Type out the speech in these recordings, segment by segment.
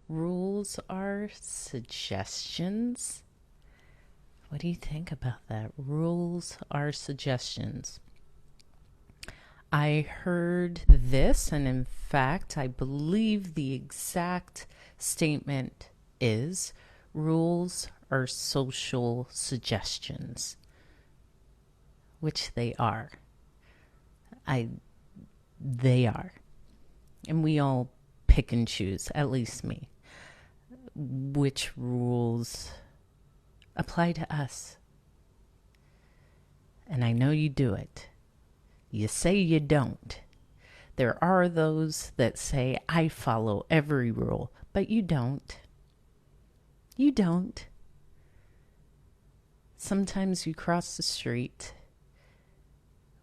Rules are suggestions. What do you think about that? Rules are suggestions. I heard this, and in fact, I believe the exact statement is rules are social suggestions, which they are. I They are. And we all pick and choose, at least me, which rules apply to us. And I know you do it. You say you don't. There are those that say, I follow every rule, but you don't. You don't. Sometimes you cross the street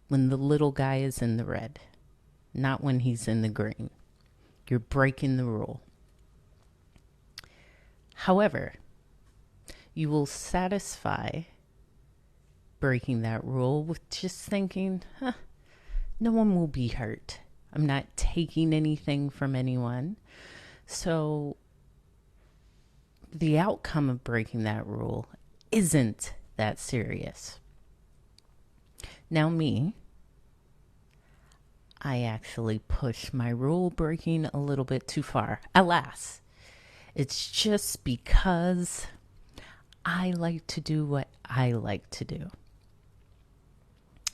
when the little guy is in the red, not when he's in the green. You're breaking the rule. However, you will satisfy breaking that rule with just thinking, no one will be hurt. I'm not taking anything from anyone. So the outcome of breaking that rule isn't that serious. Now me, I actually push my rule breaking a little bit too far. Alas, it's just because I like to do what I like to do.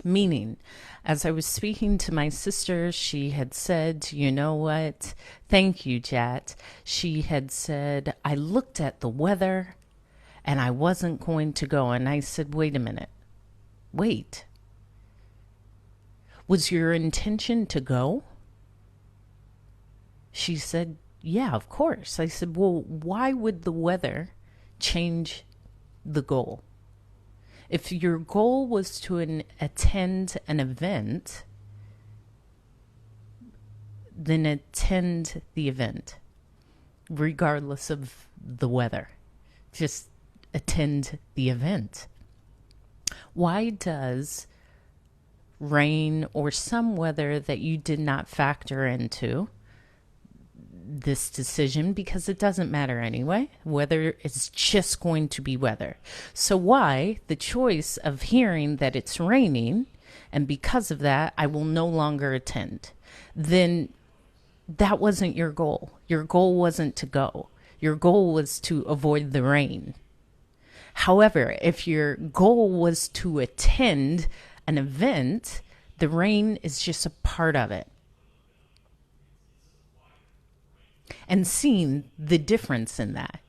Meaning, as I was speaking to my sister, she had said, you know what? Thank you, Jat. She had said, I looked at the weather and I wasn't going to go. And I said, wait a minute. Wait. Was your intention to go? She said, yeah, of course. I said, well, why would the weather change the goal? If your goal was to attend an event, then attend the event, regardless of the weather. Just attend the event. Why does rain or some weather that you did not factor into this decision, because it doesn't matter anyway. Weather is just going to be weather. So why the choice of hearing that it's raining and because of that I will no longer attend? Then that wasn't your goal. Your goal wasn't to go. Your goal was to avoid the rain. However, if your goal was to attend an event, the rain is just a part of it. And seeing the difference in that.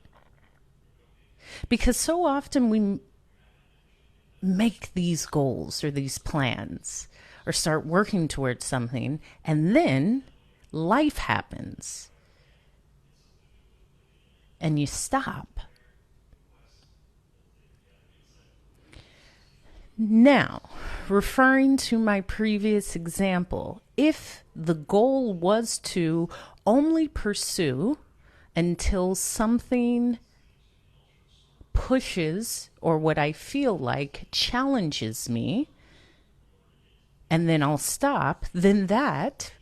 Because so often we make these goals or these plans or start working towards something, and then life happens and you stop. Now, referring to my previous example, if the goal was to only pursue until something pushes, or what I feel like challenges me, and then I'll stop, then that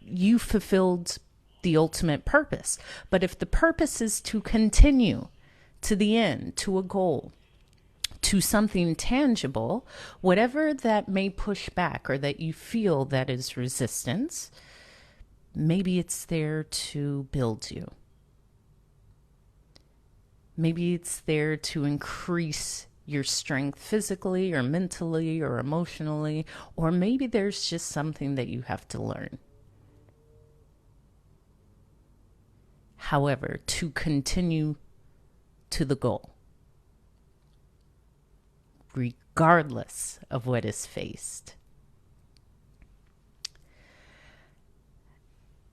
you fulfilled the ultimate purpose. But if the purpose is to continue to the end, to a goal, to something tangible, whatever that may push back or that you feel that is resistance, maybe it's there to build you. Maybe it's there to increase your strength physically or mentally or emotionally, or maybe there's just something that you have to learn. However, to continue to the goal, regardless of what is faced.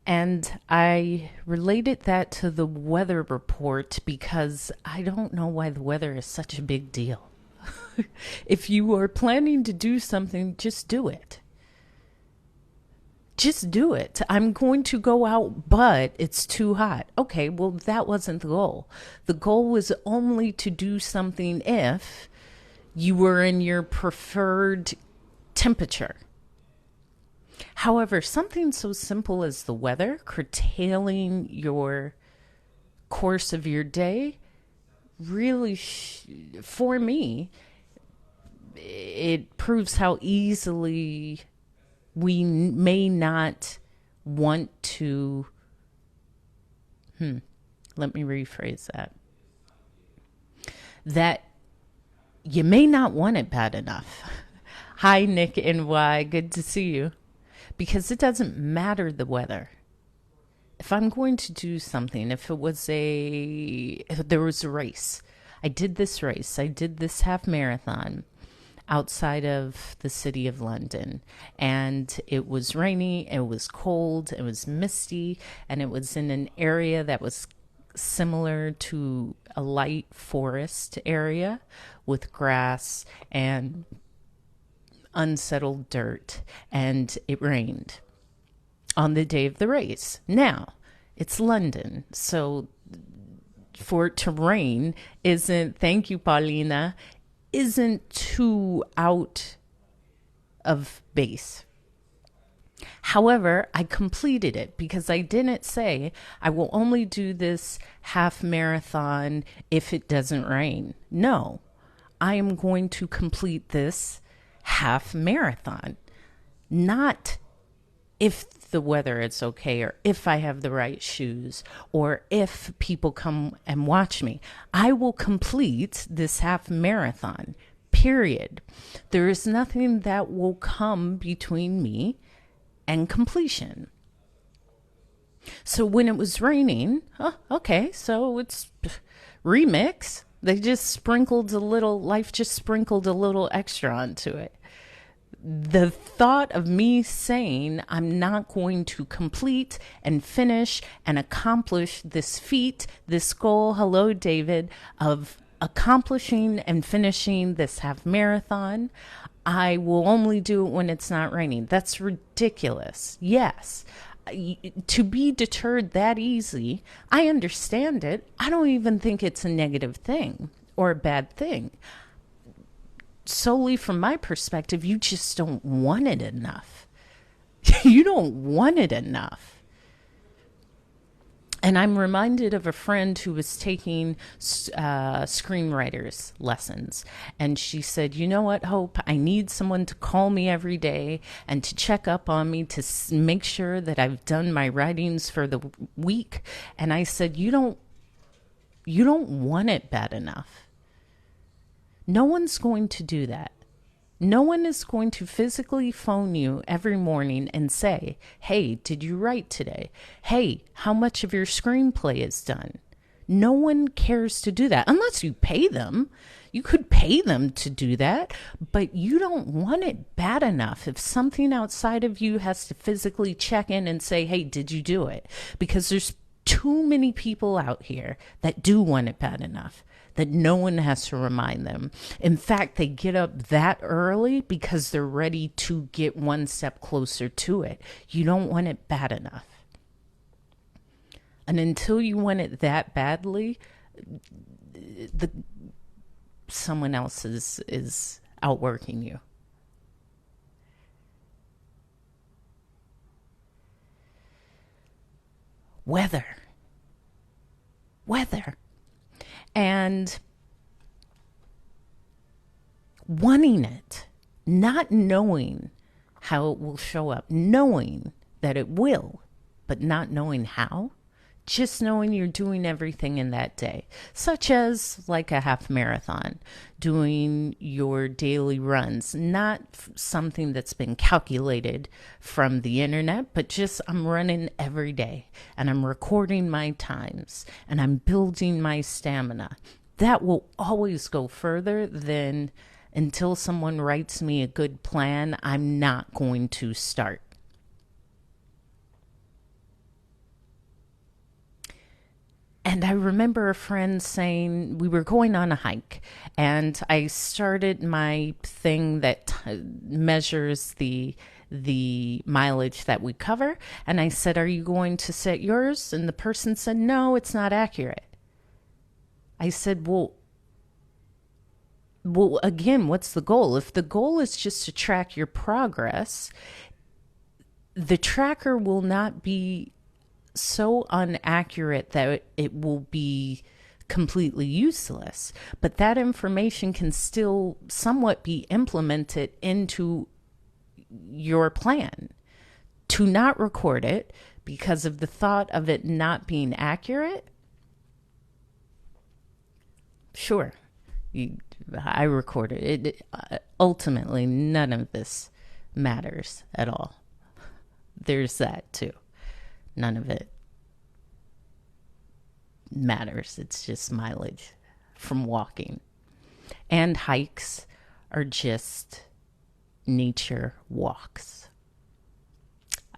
And I related that to the weather report because I don't know why the weather is such a big deal. If you are planning to do something, just do it. Just do it. I'm going to go out, but it's too hot. Okay, well, that wasn't the goal. The goal was only to do something if you were in your preferred temperature. However, something so simple as the weather curtailing your course of your day, really, for me, it proves how easily we may not want to. Let me rephrase that. That you may not want it bad enough. Hi, Nick NY. Good to see you. Because it doesn't matter the weather. If I'm going to do something, if there was a race, I did this race, I did this half marathon outside of the city of London, and it was rainy, it was cold, it was misty, and it was in an area that was similar to a light forest area with grass and unsettled dirt, and it rained on the day of the race. Now, it's London, so for it to rain thank you, Paulina, isn't too out of base. However, I completed it because I didn't say I will only do this half marathon if it doesn't rain. No, I am going to complete this half marathon, not if the weather is okay, or if I have the right shoes, or if people come and watch me. I will complete this half marathon, period. There is nothing that will come between me and completion. So when it was raining, okay, so it's remix. Life just sprinkled a little extra onto it. The thought of me saying I'm not going to complete and finish and accomplish this feat, this goal, hello, David, of accomplishing and finishing this half marathon, I will only do it when it's not raining. That's ridiculous. Yes. To be deterred that easy, I understand it. I don't even think it's a negative thing or a bad thing. Solely from my perspective, you just don't want it enough. You don't want it enough. And I'm reminded of a friend who was taking screenwriters lessons. And she said, you know what, Hope, I need someone to call me every day and to check up on me to make sure that I've done my writings for the week. And I said, you don't want it bad enough. No one's going to do that. No one is going to physically phone you every morning and say, hey, did you write today? Hey, how much of your screenplay is done? No one cares to do that unless you pay them. You could pay them to do that, but you don't want it bad enough if something outside of you has to physically check in and say, hey, did you do it? Because there's too many people out here that do want it bad enough that no one has to remind them. In fact, they get up that early because they're ready to get one step closer to it. You don't want it bad enough. And until you want it that badly, someone else is outworking you. Weather. And wanting it, not knowing how it will show up, knowing that it will, but not knowing how, just knowing you're doing everything in that day, such as like a half marathon, doing your daily runs, not something that's been calculated from the internet, but just I'm running every day and I'm recording my times and I'm building my stamina. That will always go further than until someone writes me a good plan, I'm not going to start. And I remember a friend saying we were going on a hike and I started my thing that measures the mileage that we cover. And I said, are you going to set yours? And the person said, no, it's not accurate. I said, well, again, what's the goal? If the goal is just to track your progress, the tracker will not be so inaccurate that it will be completely useless. But that information can still somewhat be implemented into your plan. To not record it because of the thought of it not being accurate, sure, I recorded it. Ultimately, none of this matters at all. There's that too. None of it matters. It's just mileage from walking. And hikes are just nature walks.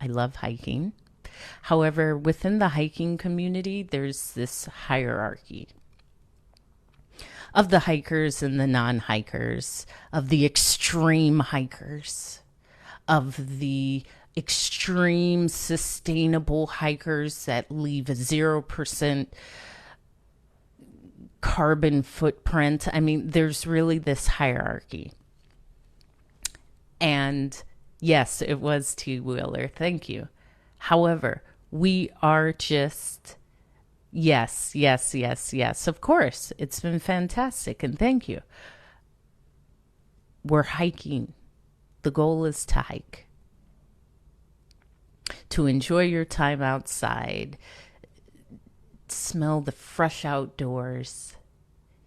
I love hiking. However, within the hiking community, there's this hierarchy of the hikers and the non-hikers, of the extreme hikers, of the extreme sustainable hikers that leave a 0% carbon footprint. I mean, there's really this hierarchy. And yes, it was T. Wheeler. Thank you. However, we are just, yes. Of course, it's been fantastic. And thank you. We're hiking. The goal is to hike. To enjoy your time outside, smell the fresh outdoors,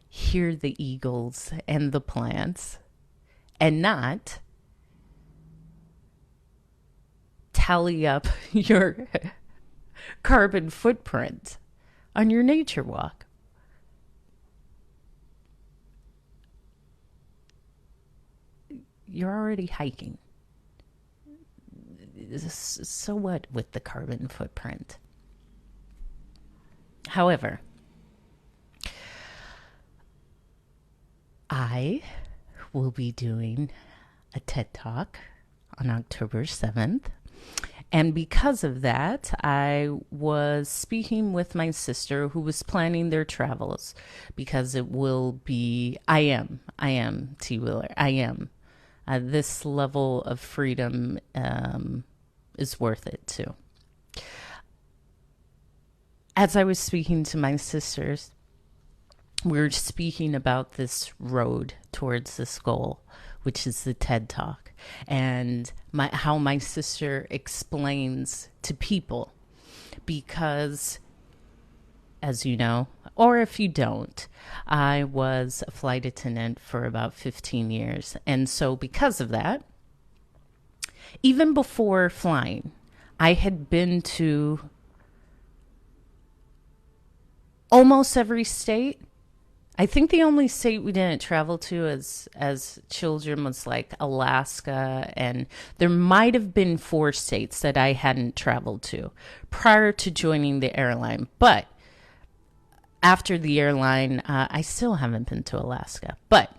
hear the eagles and the plants, and not tally up your carbon footprint on your nature walk. You're already hiking. So what with the carbon footprint? However, I will be doing a TED Talk on October 7th. And because of that, I was speaking with my sister who was planning their travels, because it will be, I am T. Wheeler. I am. This level of freedom is worth it too. As I was speaking to my sisters, we were speaking about this road towards this goal, which is the TED Talk, and how my sister explains to people, because, as you know, or if you don't, I was a flight attendant for about 15 years. And so because of that, even before flying, I had been to almost every state. I think the only state we didn't travel to as children was like Alaska, and there might have been 4 states that I hadn't traveled to prior to joining the airline. But after the airline, I still haven't been to Alaska. But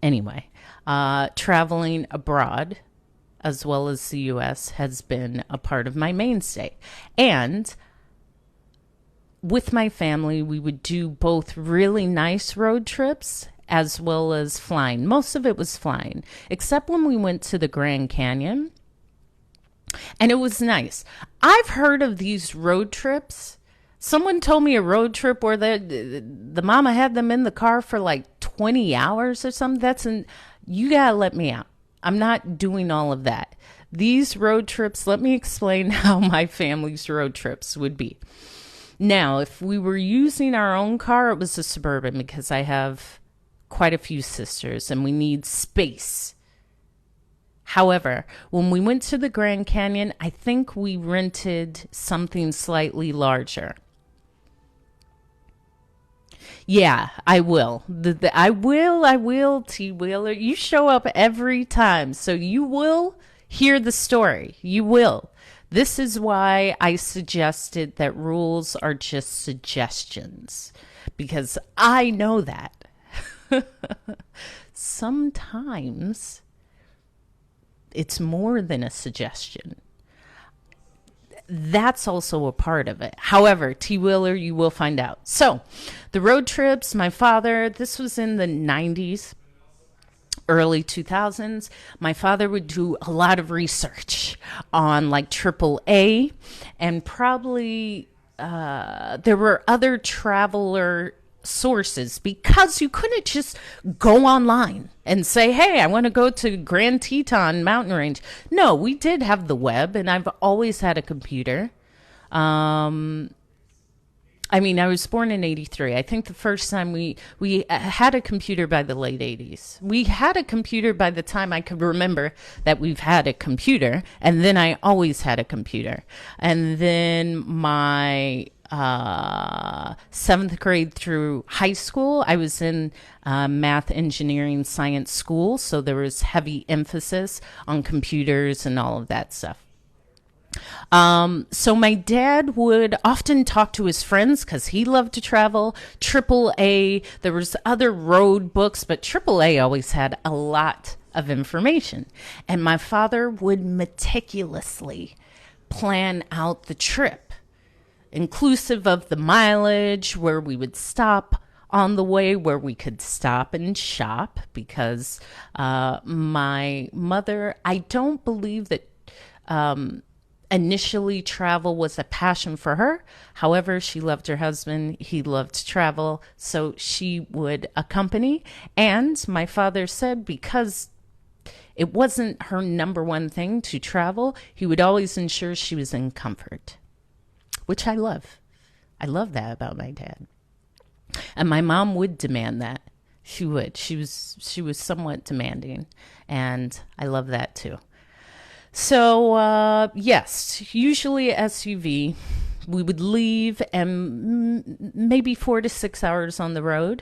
anyway, traveling abroad as well as the U.S. has been a part of my mainstay. And with my family, we would do both really nice road trips as well as flying. Most of it was flying, except when we went to the Grand Canyon. And it was nice. I've heard of these road trips. Someone told me a road trip where the mama had them in the car for like 20 hours or something. You gotta let me out. I'm not doing all of that. These road trips, let me explain how my family's road trips would be. Now, if we were using our own car, it was a Suburban, because I have quite a few sisters and we need space. However, when we went to the Grand Canyon, I think we rented something slightly larger. Yeah, I will. I will, T. Wheeler. You show up every time, so you will hear the story. You will. This is why I suggested that rules are just suggestions, because I know that. Sometimes it's more than a suggestion. That's also a part of it. However, T. Wheeler, you will find out. So, the road trips, my father, this was in the 90s. early 2000s, my father would do a lot of research on like AAA, and probably there were other traveler sources, because you couldn't just go online and say, hey, I want to go to Grand Teton mountain range. No, we did have the web, and I've always had a computer. I mean, I was born in 83. I think the first time we had a computer by the late 80s. We had a computer by the time I could remember that we've had a computer. And then I always had a computer. And then my seventh grade through high school, I was in math, engineering, science school. So there was heavy emphasis on computers and all of that stuff. So my dad would often talk to his friends because he loved to travel. AAA, there was other road books, but AAA always had a lot of information. And my father would meticulously plan out the trip, inclusive of the mileage, where we would stop on the way, where we could stop and shop, because my mother, I don't believe that initially travel was a passion for her. However, she loved her husband. He loved to travel, so she would accompany. And my father said, because it wasn't her number one thing to travel, he would always ensure she was in comfort, which I love. I love that about my dad. And my mom would demand that. She would. She was somewhat demanding, and I love that too. So, yes, usually SUV. We would leave and maybe 4 to 6 hours on the road.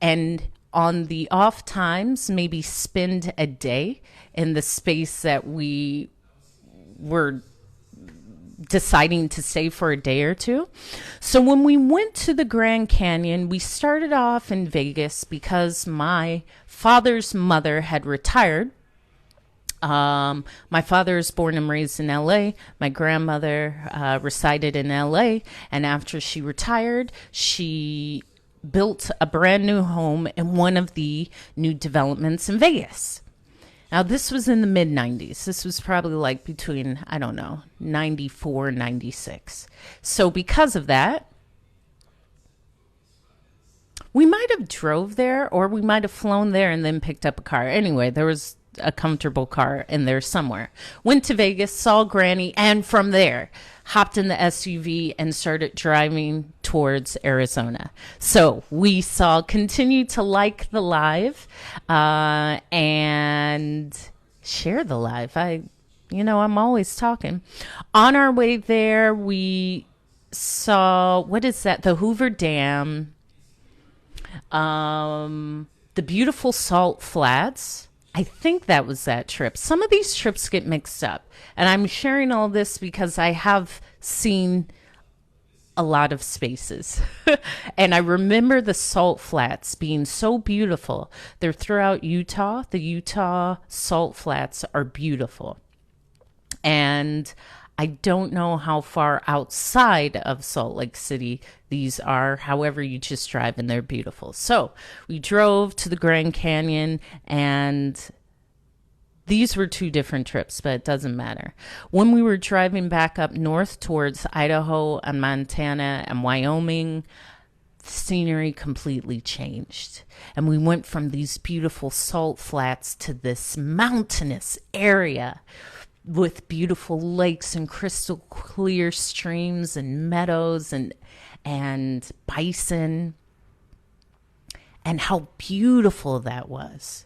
And on the off times, maybe spend a day in the space that we were deciding to stay for a day or two. So when we went to the Grand Canyon, we started off in Vegas because my father's mother had retired. My father is born and raised in LA. My grandmother resided in LA. And after she retired, she built a brand new home in one of the new developments in Vegas. Now, this was in the mid 90s. This was probably like between, I don't know, 94 and 96. So because of that, we might have drove there, or we might have flown there and then picked up a car. Anyway, there was a comfortable car in there somewhere. Went to Vegas, saw Granny, and from there hopped in the SUV and started driving towards Arizona. So we continue to like the live and share the live. I'm always talking. On our way there, we saw, what is that? The Hoover Dam, the beautiful Salt Flats. I think that was that trip. Some of these trips get mixed up. And I'm sharing all this because I have seen a lot of spaces. And I remember the Salt Flats being so beautiful. They're throughout Utah. The Utah Salt Flats are beautiful. And I don't know how far outside of Salt Lake City these are. However, you just drive and they're beautiful. So we drove to the Grand Canyon, and these were two different trips, but it doesn't matter. When we were driving back up north towards Idaho and Montana and Wyoming, the scenery completely changed. And we went from these beautiful salt flats to this mountainous area with beautiful lakes and crystal clear streams and meadows and bison, and how beautiful that was,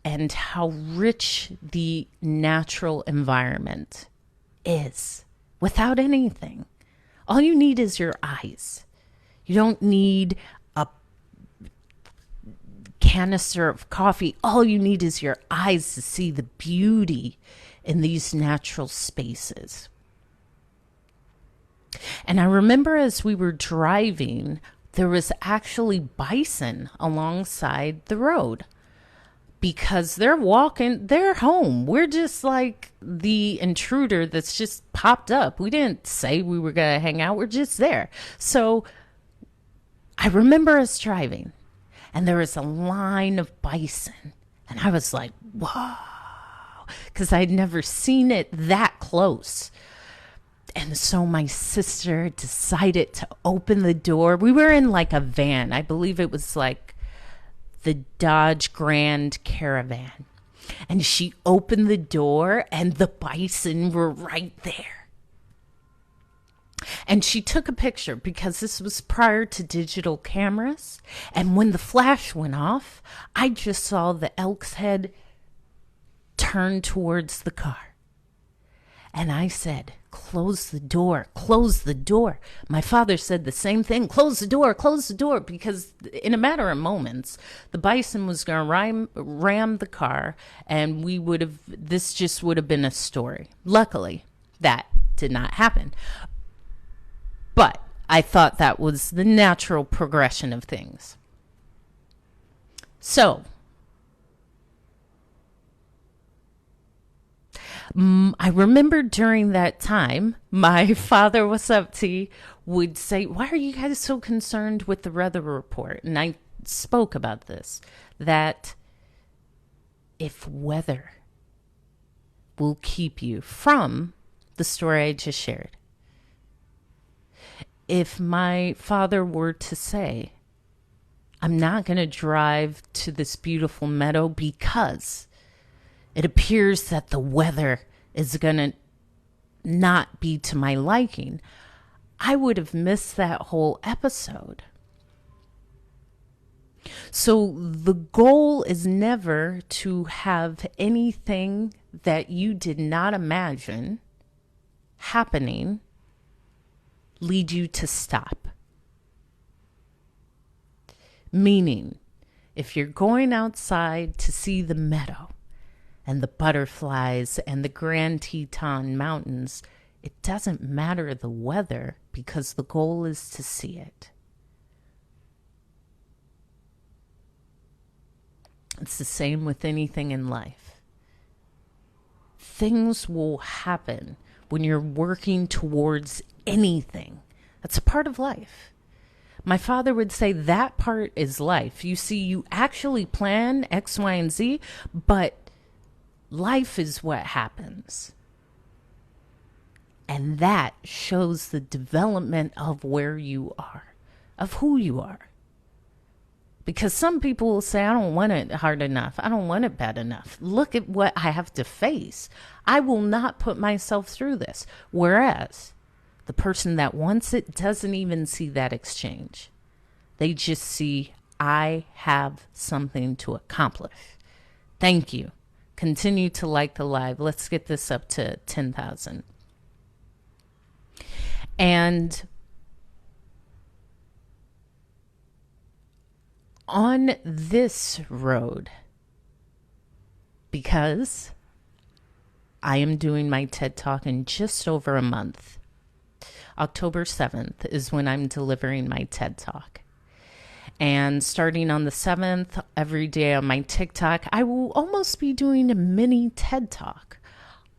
and how rich the natural environment is without anything. All you need is your eyes. You don't need a canister of coffee. All you need is your eyes to see the beauty in these natural spaces. And I remember as we were driving, there was actually bison alongside the road, because they're walking, they're home. We're just like the intruder that's just popped up. We didn't say we were going to hang out. We're just there. So I remember us driving, and there was a line of bison. And I was like, whoa, because I'd never seen it that close. And so my sister decided to open the door. We were in like a van. I believe it was like the Dodge Grand Caravan. And she opened the door and the bison were right there. And she took a picture because this was prior to digital cameras. And when the flash went off, I just saw the elk's head turn towards the car. And I said, close the door, close the door. My father said the same thing, close the door, because in a matter of moments, the bison was going to ram the car, and this just would have been a story. Luckily, that did not happen. But I thought that was the natural progression of things. So, I remember during that time, my father, what's up, T, would say, why are you guys so concerned with the weather report? And I spoke about this, that if weather will keep you from the story I just shared, if my father were to say, I'm not going to drive to this beautiful meadow because it appears that the weather is going to not be to my liking, I would have missed that whole episode. So the goal is never to have anything that you did not imagine happening lead you to stop. Meaning, if you're going outside to see the meadow and the butterflies and the Grand Teton Mountains, it doesn't matter the weather because the goal is to see it. It's the same with anything in life. Things will happen when you're working towards anything. That's a part of life. My father would say that part is life. You see, you actually plan X, Y, and Z, but life is what happens. And that shows the development of where you are, of who you are. Because some people will say, I don't want it hard enough. I don't want it bad enough. Look at what I have to face. I will not put myself through this. Whereas the person that wants it doesn't even see that exchange. They just see, I have something to accomplish. Thank you. Continue to like the live. Let's get this up to 10,000. And on this road, because I am doing my TED Talk in just over a month, October 7th is when I'm delivering my TED Talk. And starting on the 7th, every day on my TikTok, I will almost be doing a mini TED Talk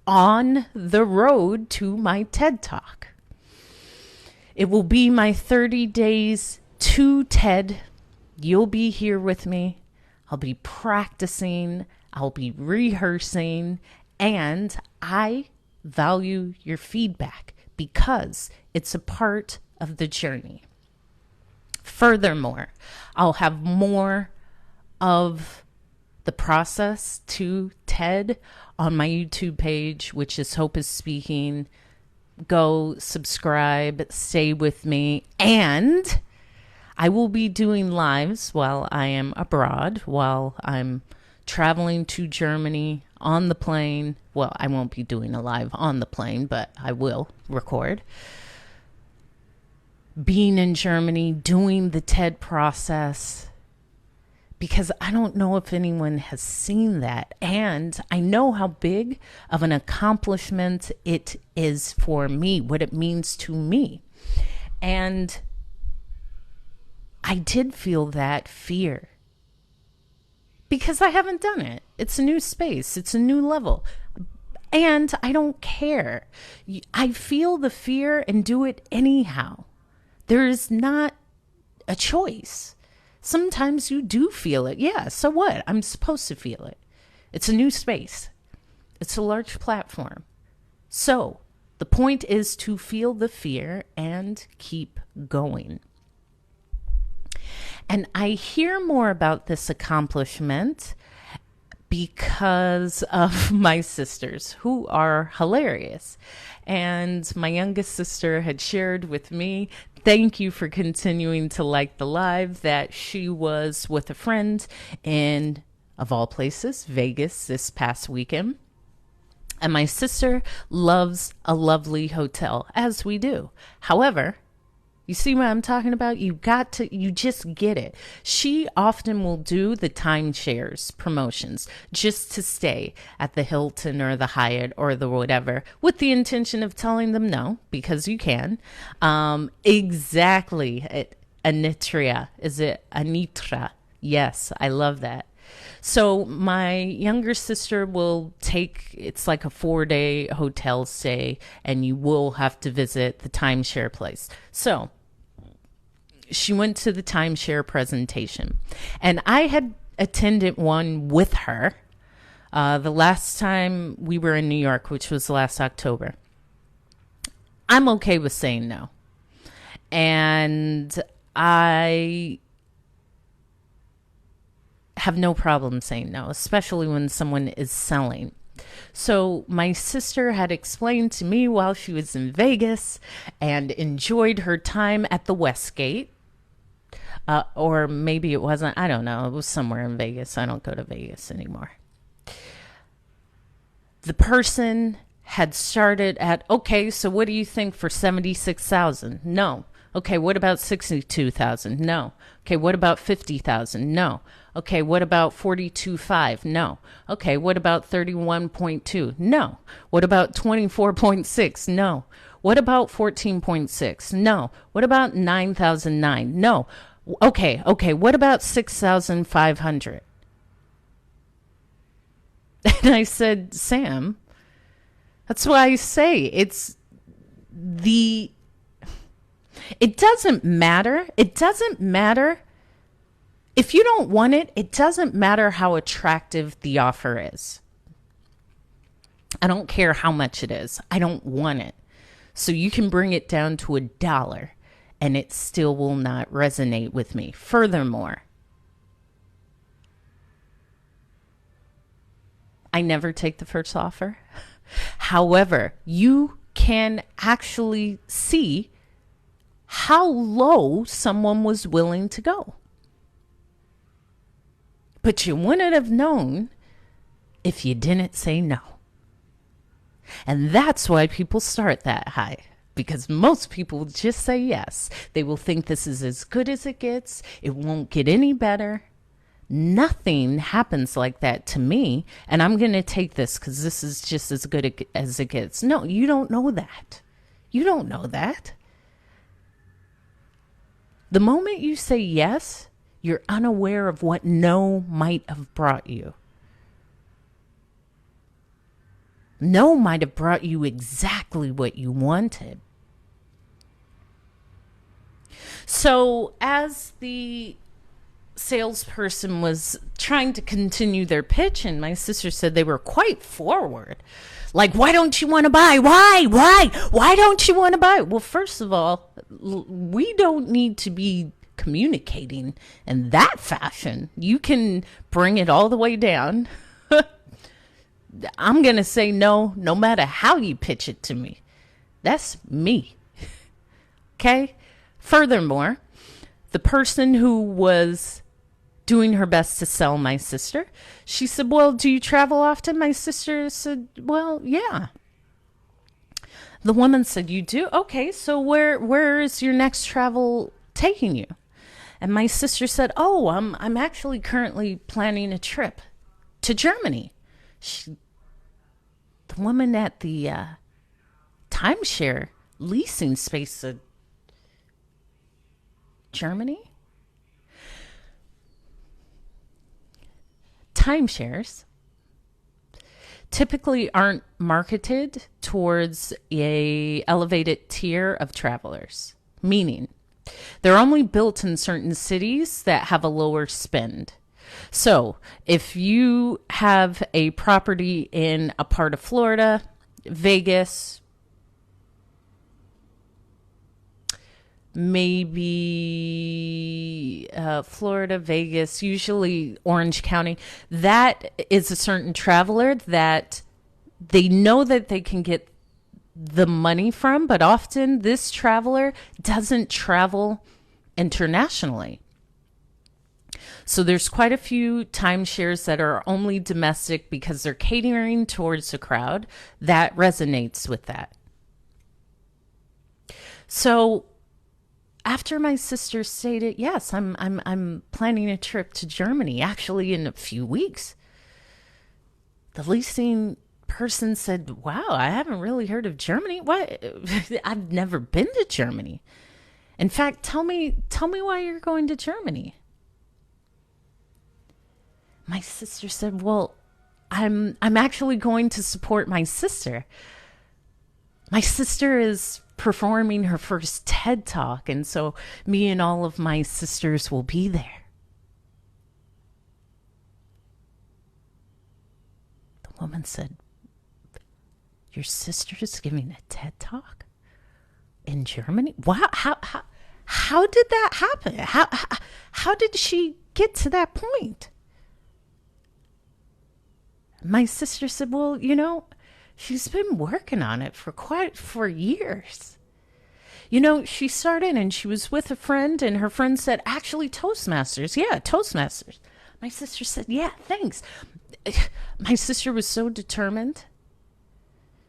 on the road to my TED Talk. It will be my 30 days to TED. You'll be here with me. I'll be practicing. I'll be rehearsing. And I value your feedback because it's a part of the journey. Furthermore, I'll have more of the process to TED on my YouTube page, which is Hope is Speaking. Go subscribe, stay with me, and I will be doing lives while I am abroad, while I'm traveling to Germany on the plane. Well, I won't be doing a live on the plane, but I will record. Being in Germany, doing the TED process, because I don't know if anyone has seen that. And I know how big of an accomplishment it is for me, what it means to me. And I did feel that fear because I haven't done it. It's a new space. It's a new level. And I don't care. I feel the fear and do it anyhow. There is not a choice. Sometimes you do feel it. Yeah, so what? I'm supposed to feel it. It's a new space. It's a large platform. So the point is to feel the fear and keep going. And I hear more about this accomplishment because of my sisters, who are hilarious. And my youngest sister had shared with me, thank you for continuing to like the live, that she was with a friend in, of all places, Vegas this past weekend. And my sister loves a lovely hotel, as we do. However, you see what I'm talking about? You just get it. She often will do the timeshares promotions just to stay at the Hilton or the Hyatt or the whatever, with the intention of telling them no, because you can. Exactly. Anitra. Is it Anitra? Yes, I love that. So my younger sister will take, it's like a 4-day hotel stay, and you will have to visit the timeshare place. So she went to the timeshare presentation, and I had attended one with her the last time we were in New York, which was last October. I'm okay with saying no. And I have no problem saying no, especially when someone is selling. So my sister had explained to me while she was in Vegas and enjoyed her time at the Westgate, or maybe it wasn't, I don't know, it was somewhere in Vegas. I don't go to Vegas anymore. The person had started at, okay, so what do you think for 76,000? No. Okay, what about 62,000? No. Okay, what about 50,000? No. Okay, what about 42.5? No. Okay, what about 31.2? No. What about 24.6? No. What about 14.6? No. What about 9,009? No. Okay, what about 6,500? And I said, Sam, that's why I say it doesn't matter. It doesn't matter. If you don't want it, it doesn't matter how attractive the offer is. I don't care how much it is. I don't want it. So you can bring it down to $1 and it still will not resonate with me. Furthermore, I never take the first offer. However, you can actually see how low someone was willing to go. But you wouldn't have known if you didn't say no. And that's why people start that high, because most people just say yes. They will think this is as good as it gets. It won't get any better. Nothing happens like that to me, and I'm going to take this because this is just as good as it gets. No, you don't know that. You don't know that. The moment you say yes, you're unaware of what no might have brought you. No might have brought you exactly what you wanted. So as the salesperson was trying to continue their pitch, and my sister said they were quite forward. Like, why don't you want to buy? Why don't you want to buy? Well, first of all, we don't need to be communicating in that fashion. You can bring it all the way down. I'm going to say no matter how you pitch it to me. That's me. Okay? Furthermore, the person who was doing her best to sell my sister, she said, well, do you travel often? My sister said, well, yeah. The woman said, you do? Okay, so where is your next travel taking you? And my sister said, oh, I'm actually currently planning a trip to Germany. The woman at the timeshare leasing space said, Germany? Timeshares typically aren't marketed towards a elevated tier of travelers, meaning They're only built in certain cities that have a lower spend. So if you have a property in a part of Florida, Vegas, maybe Florida, Vegas, usually Orange County, that is a certain traveler that they know that they can get the money from, but often this traveler doesn't travel internationally. So there's quite a few timeshares that are only domestic because they're catering towards a crowd that resonates with that. So after my sister stated, yes, I'm planning a trip to Germany, actually in a few weeks, the leasing person said, wow, I haven't really heard of Germany. What? I've never been to Germany. In fact, tell me why you're going to Germany. My sister said, well, I'm actually going to support my sister. My sister is performing her first TED Talk, and so me and all of my sisters will be there. The woman said, your sister's giving a TED Talk in Germany? Wow, how did that happen? How did she get to that point? My sister said, well, she's been working on it for years. She started and she was with a friend, and her friend said, actually, Toastmasters. Yeah, Toastmasters. My sister said, yeah, thanks. My sister was so determined.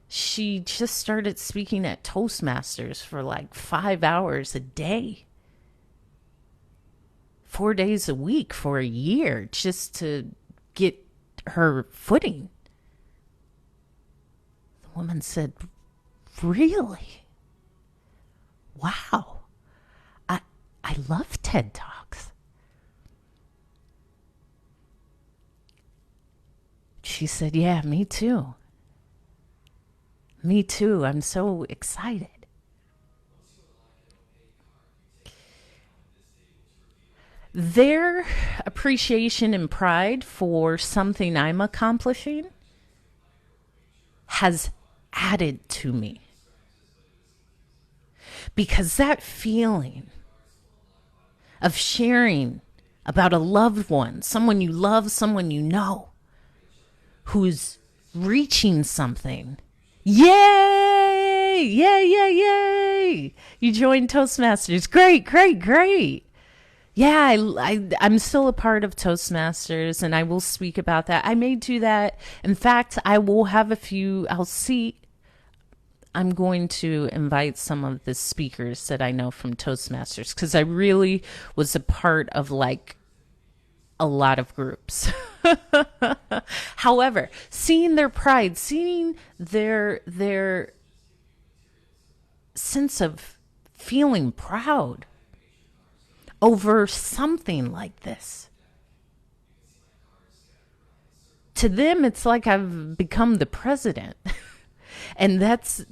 She just started speaking at Toastmasters for like 5 hours a day, 4 days a week for a year, just to get her footing. The woman said, really? Wow. I love TED Talks. She said, yeah, me too. Me too. I'm so excited. Their appreciation and pride for something I'm accomplishing has added to me. Because that feeling of sharing about a loved one, someone you love, someone you know, who's reaching something. Yay! Yay, yay, yay! You joined Toastmasters. Great, great, great. Yeah, I'm still a part of Toastmasters, and I will speak about that. I may do that. In fact, I will have I'm going to invite some of the speakers that I know from Toastmasters, because I really was a part of like a lot of groups. However, seeing their pride, seeing their sense of feeling proud over something like this. To them, it's like I've become the president. And that's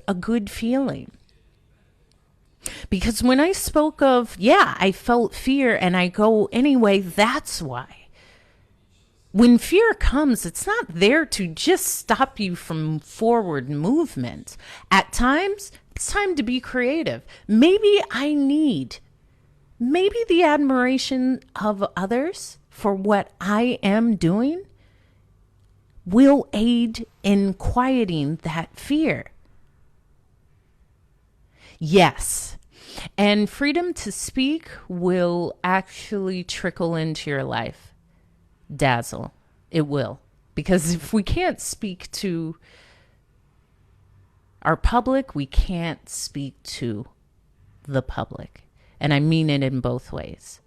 a good feeling. Because when I spoke of, I felt fear and I go anyway, that's why. When fear comes, it's not there to just stop you from forward movement. At times, it's time to be creative. Maybe the admiration of others for what I am doing will aid in quieting that fear. Yes. And freedom to speak will actually trickle into your life. Dazzle. It will. Because if we can't speak to our public, we can't speak to the public. And I mean it in both ways.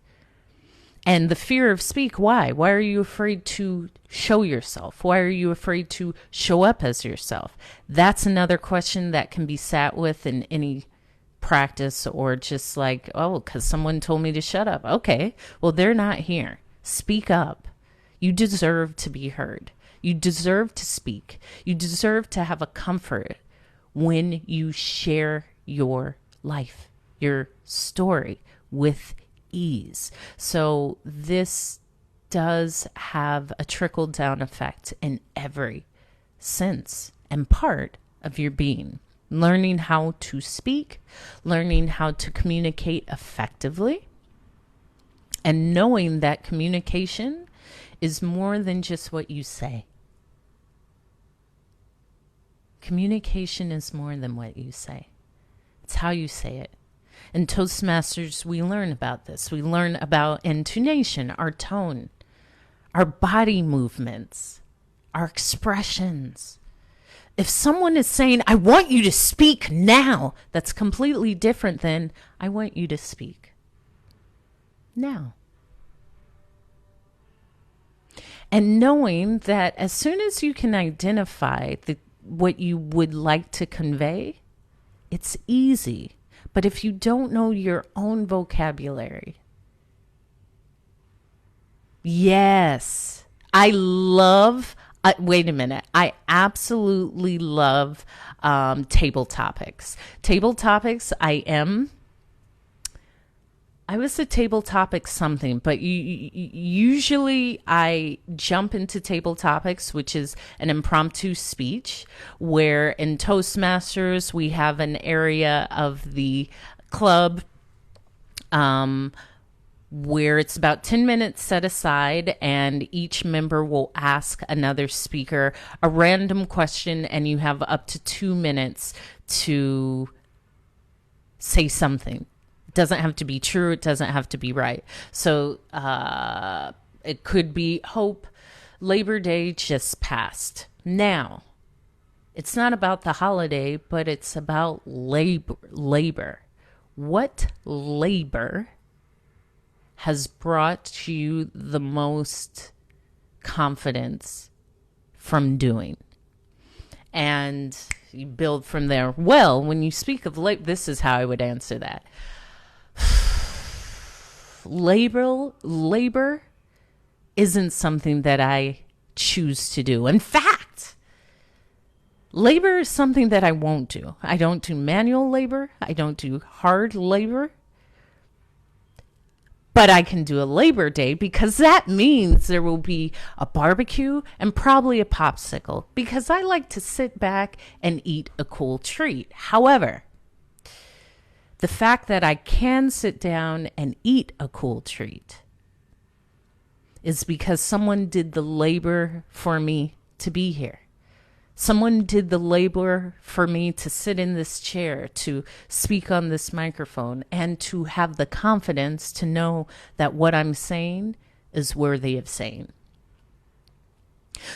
And the fear of speak, why? Why are you afraid to show yourself? Why are you afraid to show up as yourself? That's another question that can be sat with in any practice, or just like, oh, because someone told me to shut up. Okay, well, they're not here. Speak up. You deserve to be heard. You deserve to speak. You deserve to have a comfort when you share your life, your story with ease. So this does have a trickle down effect in every sense and part of your being. Learning how to speak, learning how to communicate effectively, and knowing that communication is more than just what you say. Communication is more than what you say. It's how you say it. In Toastmasters, we learn about this. We learn about intonation, our tone, our body movements, our expressions. If someone is saying, I want you to speak now, that's completely different than, I want you to speak now. And knowing that as soon as you can identify what you would like to convey, it's easy. But if you don't know your own vocabulary, yes, wait a minute. I absolutely love table topics. Table topics, I was a table topic something, but usually I jump into table topics, which is an impromptu speech, where in Toastmasters we have an area of the club where it's about 10 minutes set aside, and each member will ask another speaker a random question, and you have up to 2 minutes to say something. Doesn't have to be true. It doesn't have to be right. So it could be, hope Labor Day just passed. Now, it's not about the holiday, but it's about labor. What labor has brought you the most confidence from doing? And you build from there. Well, when you speak of labor, this is how I would answer that. Labor isn't something that I choose to do. In fact, labor is something that I won't do. I don't do manual labor. I don't do hard labor. But I can do a Labor Day, because that means there will be a barbecue and probably a popsicle, because I like to sit back and eat a cool treat. However, the fact that I can sit down and eat a cool treat is because someone did the labor for me to be here. Someone did the labor for me to sit in this chair, to speak on this microphone, and to have the confidence to know that what I'm saying is worthy of saying.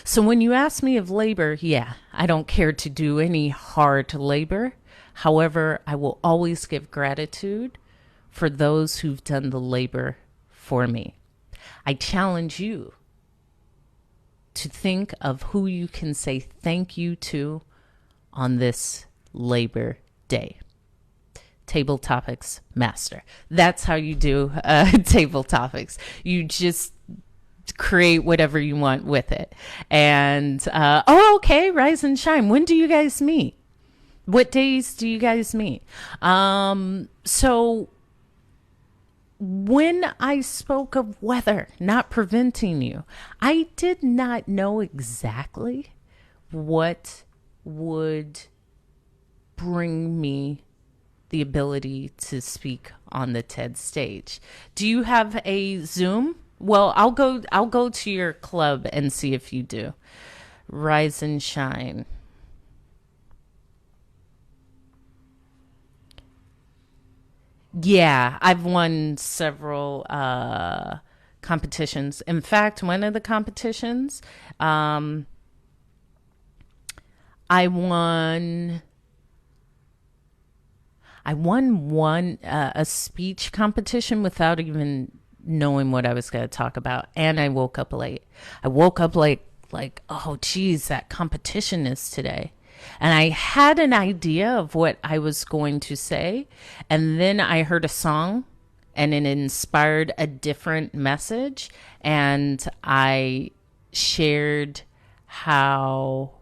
So when you ask me of labor, yeah, I don't care to do any hard labor. However, I will always give gratitude for those who've done the labor for me. I challenge you to think of who you can say thank you to on this Labor Day. Table Topics Master. That's how you do table topics. You just create whatever you want with it. And, okay, rise and shine. When do you guys meet? What days do you guys meet? So when I spoke of weather not preventing you, I did not know exactly what would bring me the ability to speak on the TED stage. Do you have a Zoom? Well, I'll go to your club and see if you do. Rise and shine. Yeah, I've won several competitions. In fact, one of the competitions, I won a speech competition without even knowing what I was going to talk about, and I woke up late. I woke up like, oh, geez, that competition is today. And I had an idea of what I was going to say. And then I heard a song and it inspired a different message. And I shared how,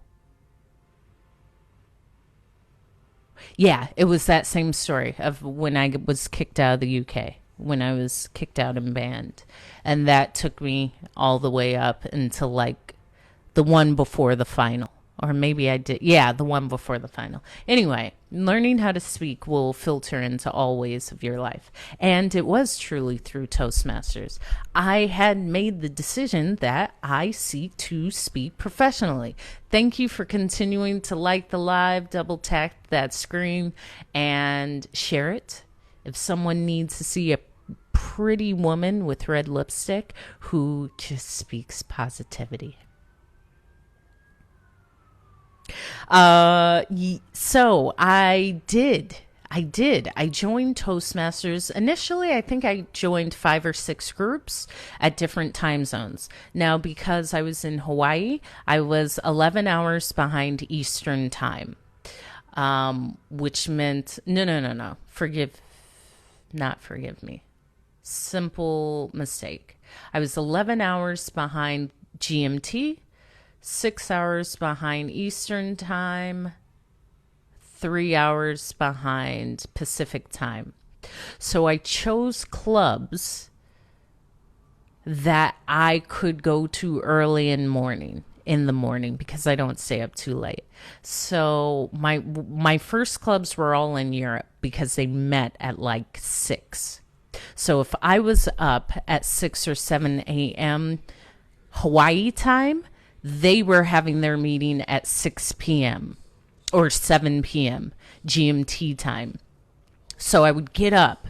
yeah, it was that same story of when I was kicked out of the UK. when I was kicked out and banned. And that took me all the way up until like the one before the final. Or maybe I did. Yeah, the one before the final. Anyway, learning how to speak will filter into all ways of your life. And it was truly through Toastmasters. I had made the decision that I seek to speak professionally. Thank you for continuing to like the live, double tap that screen, and share it. If someone needs to see a pretty woman with red lipstick who just speaks positivity. So I joined Toastmasters. Initially, I think I joined 5 or 6 groups at different time zones. Now, because I was in Hawaii, I was 11 hours behind Eastern time, which meant, no. Forgive me. Simple mistake. I was 11 hours behind GMT, 6 hours behind Eastern time, 3 hours behind Pacific time. So I chose clubs that I could go to early in the morning because I don't stay up too late. So my first clubs were all in Europe because they met at like 6. So if I was up at 6 or 7 a.m. Hawaii time, they were having their meeting at 6 p.m. or 7 p.m. GMT time. So I would get up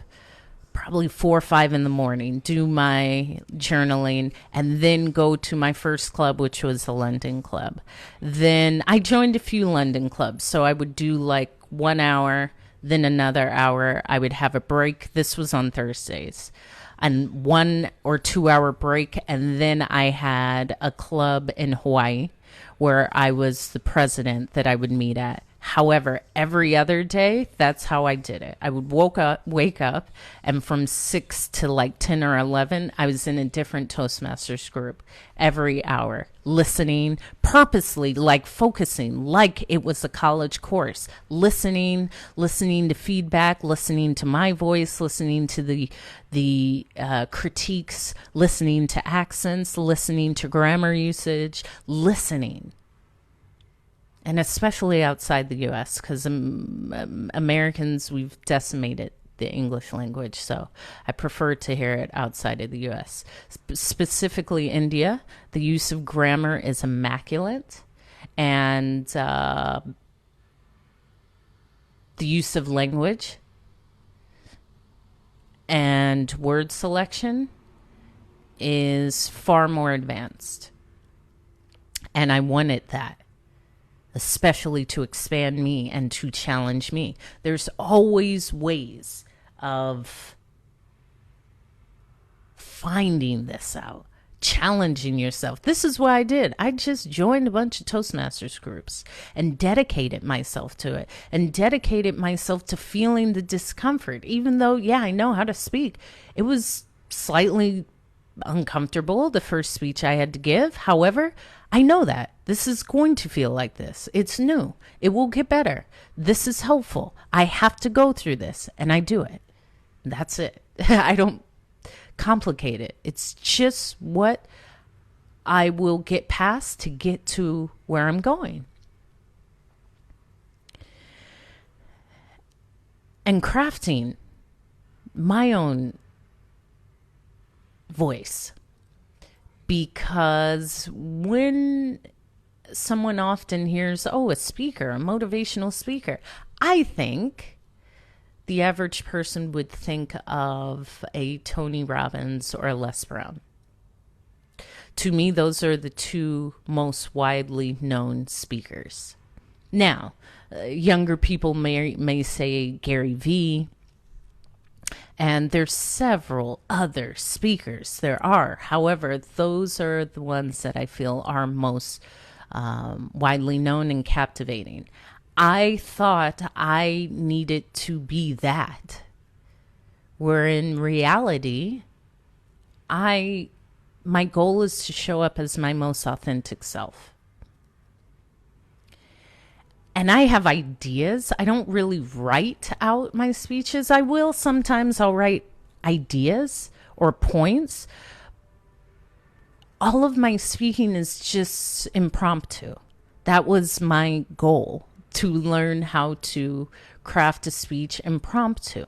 probably 4 or 5 in the morning, do my journaling, and then go to my first club, which was a London club. Then I joined a few London clubs. So I would do like 1 hour, then another hour. I would have a break. This was on Thursdays. And 1 or 2 hour break. And then I had a club in Hawaii where I was the president that I would meet at. However, every other day, that's how I did it. I would wake up, and from 6 to like 10 or 11, I was in a different Toastmasters group every hour, listening purposely, like focusing, like it was a college course, listening to feedback, listening to my voice, listening to the critiques, listening to accents, listening to grammar usage, listening. And especially outside the U.S., because Americans, we've decimated the English language. So I prefer to hear it outside of the U.S. Specifically India, the use of grammar is immaculate. And the use of language and word selection is far more advanced. And I wanted that, especially to expand me and to challenge me. There's always ways of finding this out, challenging yourself. This is what I did. I just joined a bunch of Toastmasters groups and dedicated myself to it, and dedicated myself to feeling the discomfort. Even though, yeah, I know how to speak, it was slightly uncomfortable, the first speech I had to give. However, I know that this is going to feel like this. It's new. It will get better. This is helpful. I have to go through this, and I do it. That's it. I don't complicate it. It's just what I will get past to get to where I'm going. And crafting my own voice. Because when someone often hears, oh, a speaker, a motivational speaker, I think the average person would think of a Tony Robbins or a Les Brown. To me, those are the two most widely known speakers. Now, younger people may say Gary Vee, and there's several other speakers. There are. However, those are the ones that I feel are most widely known and captivating. I thought I needed to be that, where in reality, my goal is to show up as my most authentic self. And I have ideas. I don't really write out my speeches. I will sometimes. I'll write ideas or points, all of my speaking is just impromptu. That was my goal, to learn how to craft a speech impromptu.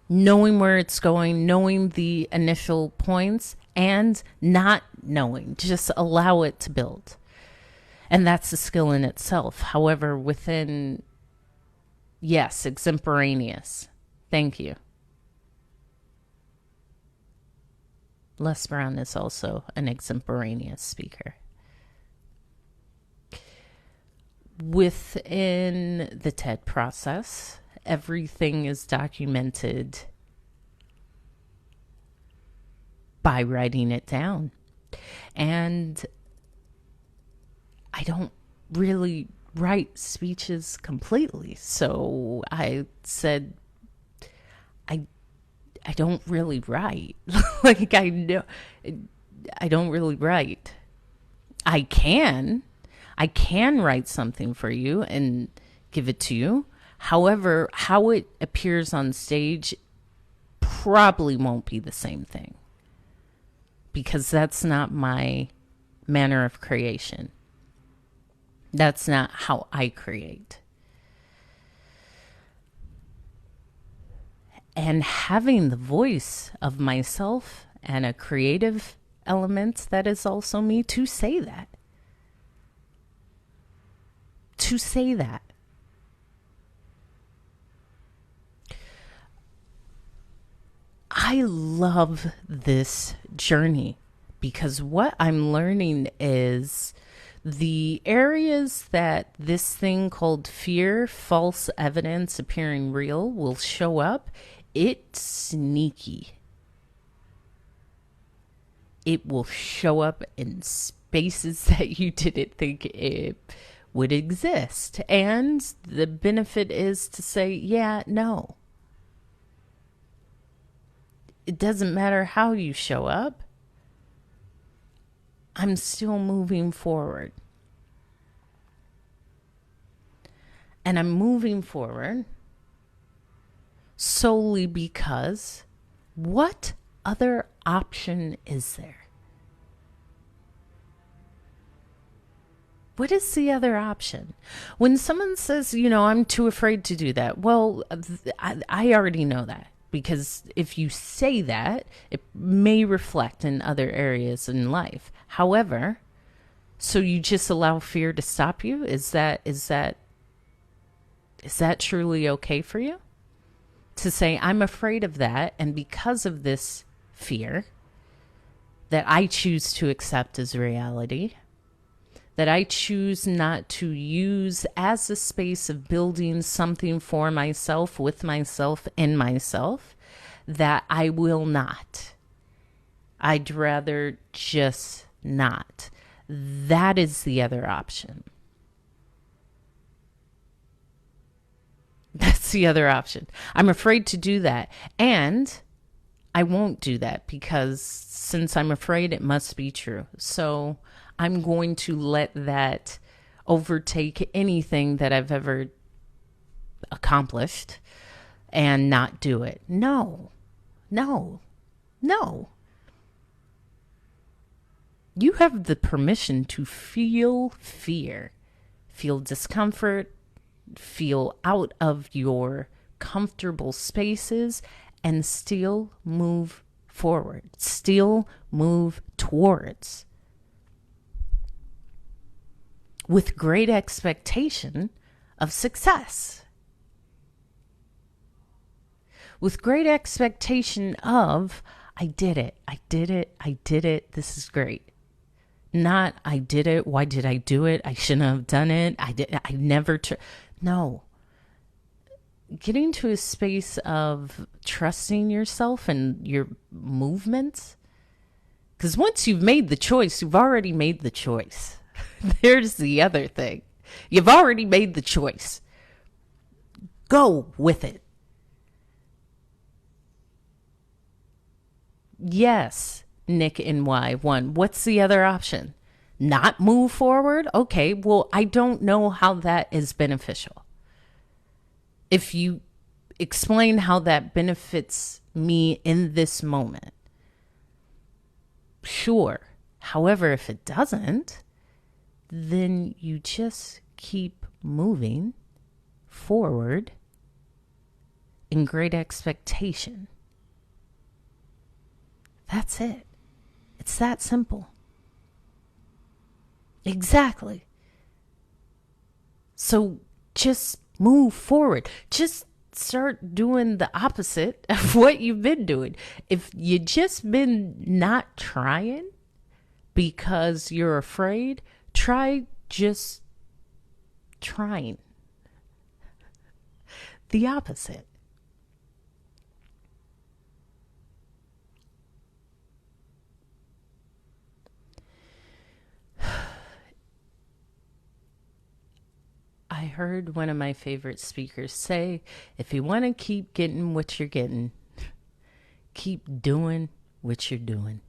Knowing where it's going, knowing the initial points, and not knowing, just allow it to build. And that's a skill in itself. However, within, yes, extemporaneous. Thank you. Les Brown is also an extemporaneous speaker. Within the TED process, everything is documented by writing it down. And I don't really write speeches completely. So I said, I don't really write. Like, I know I don't really write. I can write something for you and give it to you. However, how it appears on stage probably won't be the same thing, because that's not my manner of creation. That's not how I create. And having the voice of myself and a creative element that is also me, to say that. To say that. I love this journey, because what I'm learning is the areas that this thing called fear, false evidence appearing real, will show up. It's sneaky. It will show up in spaces that you didn't think it would exist. And the benefit is to say, yeah, no. It doesn't matter how you show up. I'm still moving forward. And I'm moving forward solely because what other option is there? What is the other option? When someone says, I'm too afraid to do that, well, I already know that. Because if you say that, it may reflect in other areas in life. However, so you just allow fear to stop you? Is that truly okay for you? To say, I'm afraid of that, and because of this fear that I choose to accept as reality, that I choose not to use as a space of building something for myself, with myself, in myself, that I will not. I'd rather just not. That is the other option. That's the other option. I'm afraid to do that. And I won't do that, because since I'm afraid, it must be true. So I'm going to let that overtake anything that I've ever accomplished and not do it. No. You have the permission to feel fear, feel discomfort, feel out of your comfortable spaces, and still move forward, still move towards. With great expectation of success. With great expectation of, I did it, this is great. Not, I did it, why did I do it? I shouldn't have done it, I never, no. Getting to a space of trusting yourself and your movements. Because once you've made the choice, you've already made the choice. There's the other thing. You've already made the choice. Go with it. Yes, Nick NY1. What's the other option? Not move forward? Okay, well, I don't know how that is beneficial. If you explain how that benefits me in this moment. Sure. However, if it doesn't, then you just keep moving forward in great expectation. That's it. It's that simple. Exactly. So just move forward. Just start doing the opposite of what you've been doing. If you just been not trying because you're afraid, try just trying. The opposite. I heard one of my favorite speakers say, if you want to keep getting what you're getting, keep doing what you're doing,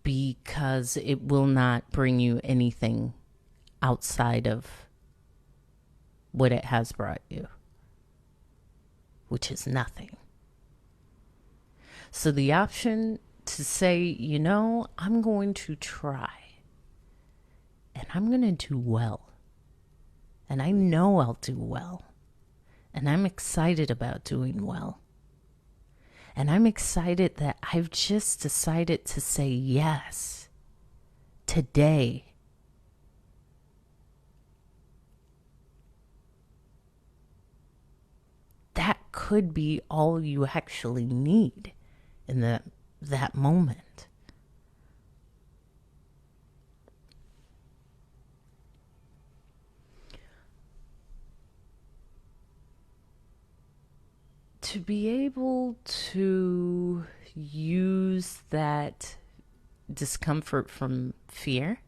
because it will not bring you anything outside of what it has brought you, which is nothing. So the option to say, you know, I'm going to try and I'm going to do well. And I know I'll do well. And I'm excited about doing well. And I'm excited that I've just decided to say yes today. That could be all you actually need in that moment. To be able to use that discomfort from fear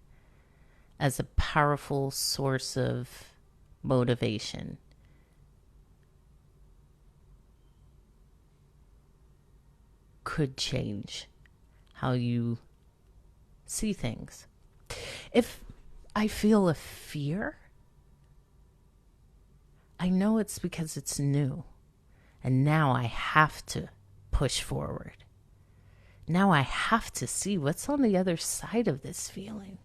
as a powerful source of motivation could change how you see things. If I feel a fear, I know it's because it's new. And now I have to push forward. Now I have to see what's on the other side of this feeling.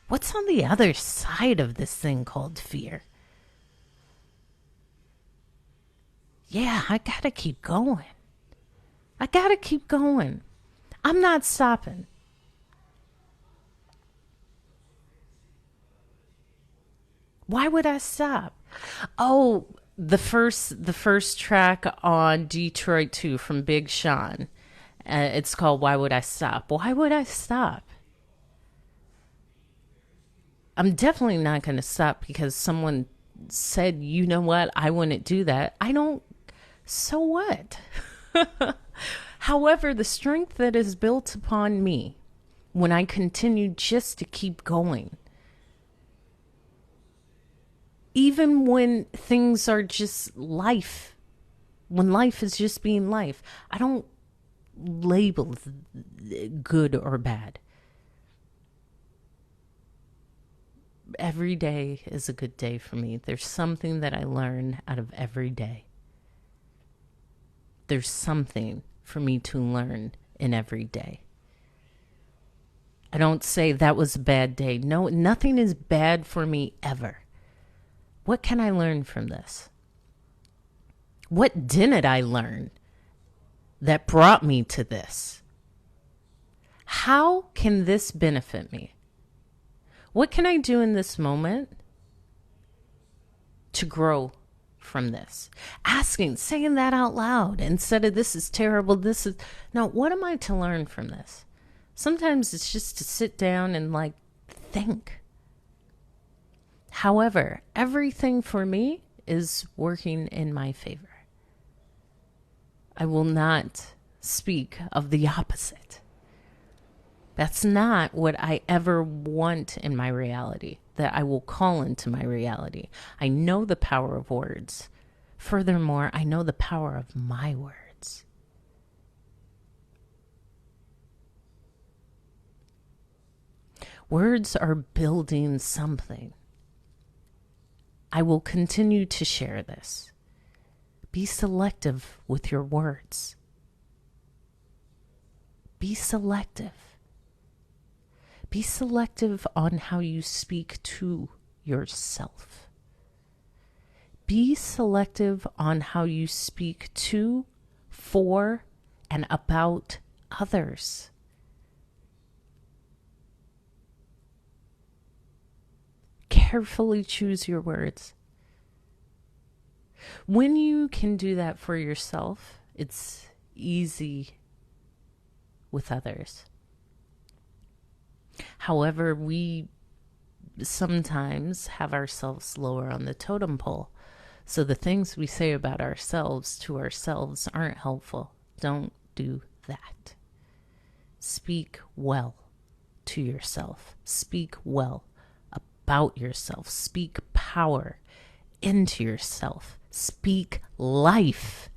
What's on the other side of this thing called fear? Yeah, I gotta keep going. I gotta keep going. I'm not stopping. Why would I stop? Oh, the first track on Detroit 2 from Big Sean. It's called Why Would I Stop? Why would I stop? I'm definitely not going to stop because someone said, you know what, I wouldn't do that. I don't, so what? However, the strength that is built upon me when I continue just to keep going, even when things are just life, when life is just being life, I don't label good or bad. Every day is a good day for me. There's something that I learn out of every day. There's something for me to learn in every day. I don't say that was a bad day. No, nothing is bad for me ever. What can I learn from this? What didn't I learn that brought me to this? How can this benefit me? What can I do in this moment to grow from this? Saying that out loud instead of this is terrible, this is... No, what am I to learn from this? Sometimes it's just to sit down and think. However, everything for me is working in my favor. I will not speak of the opposite. That's not what I ever want in my reality, that I will call into my reality. I know the power of words. Furthermore, I know the power of my words. Words are building something. I will continue to share this. Be selective with your words. Be selective. Be selective on how you speak to yourself. Be selective on how you speak to, for, and about others. Carefully choose your words. When you can do that for yourself, it's easy with others. However, we sometimes have ourselves lower on the totem pole. So the things we say about ourselves to ourselves aren't helpful. Don't do that. Speak well to yourself. Speak well about yourself. Speak power into yourself. Speak life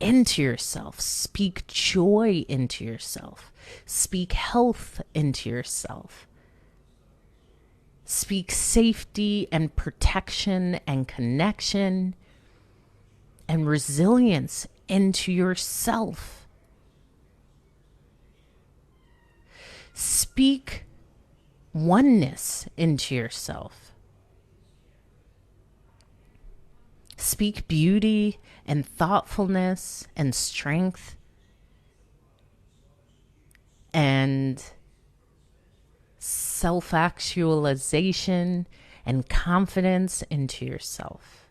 into yourself. Speak joy into yourself. Speak health into yourself. Speak safety and protection and connection and resilience into yourself. Speak oneness into yourself. Speak beauty and thoughtfulness and strength and self-actualization and confidence into yourself.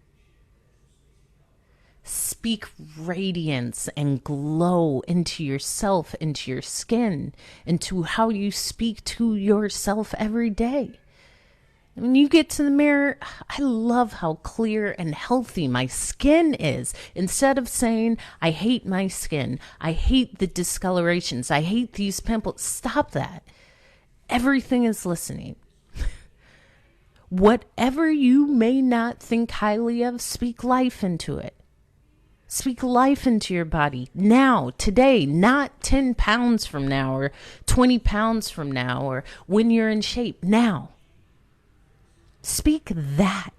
Speak radiance and glow into yourself, into your skin, into how you speak to yourself every day. When you get to the mirror, I love how clear and healthy my skin is. Instead of saying, I hate my skin, I hate the discolorations, I hate these pimples, stop that. Everything is listening. Whatever you may not think highly of, speak life into it. Speak life into your body now, today, not 10 pounds from now or 20 pounds from now or when you're in shape. Now. Speak that.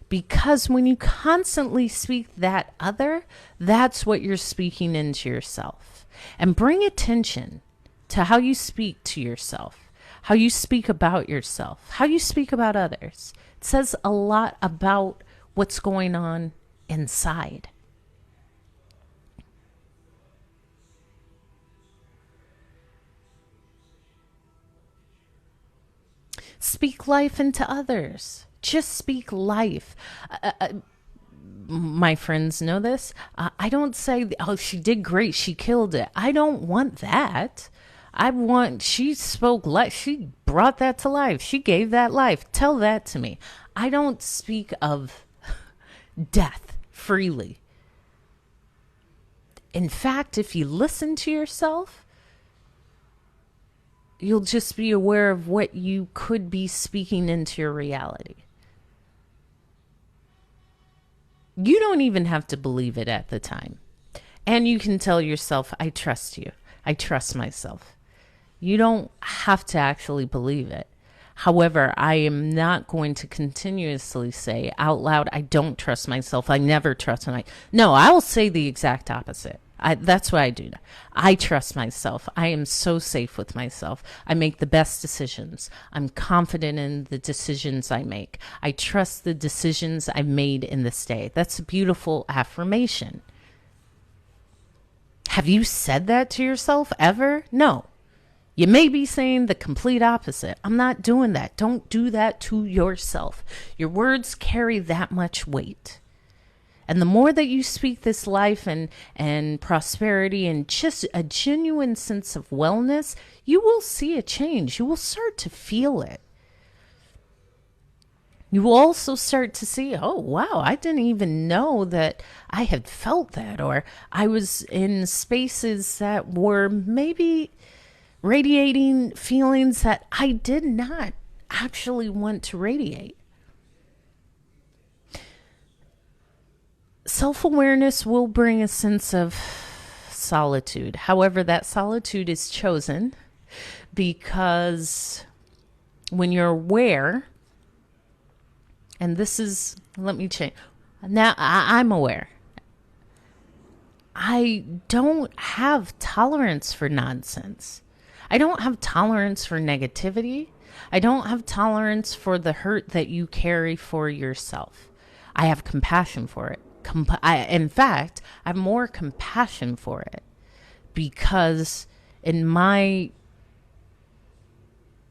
Because when you constantly speak that other, that's what you're speaking into yourself. And bring attention to how you speak to yourself, how you speak about yourself, how you speak about others. It says a lot about what's going on inside. Speak life into others. Just speak life. My friends know this. I don't say, oh, she did great, she killed it. I don't want that. I want, she spoke life. She brought that to life. She gave that life. Tell that to me. I don't speak of death freely. In fact, if you listen to yourself, you'll just be aware of what you could be speaking into your reality. You don't even have to believe it at the time. And you can tell yourself, I trust you. I trust myself. You don't have to actually believe it. However, I am not going to continuously say out loud, I don't trust myself. I never trust myself. No, I will say the exact opposite. That's what I do. I trust myself. I am so safe with myself. I make the best decisions. I'm confident in the decisions I make. I trust the decisions I made in this day. That's a beautiful affirmation. Have you said that to yourself ever? No. You may be saying the complete opposite. I'm not doing that. Don't do that to yourself. Your words carry that much weight. And the more that you speak this life and prosperity and just a genuine sense of wellness, you will see a change. You will start to feel it. You will also start to see, oh, wow, I didn't even know that I had felt that, or I was in spaces that were maybe radiating feelings that I did not actually want to radiate. Self-awareness will bring a sense of solitude. However, that solitude is chosen because when you're aware, And this is, let me change. Now I'm aware. I don't have tolerance for nonsense. I don't have tolerance for negativity. I don't have tolerance for the hurt that you carry for yourself. I have compassion for it. In fact, I have more compassion for it because in my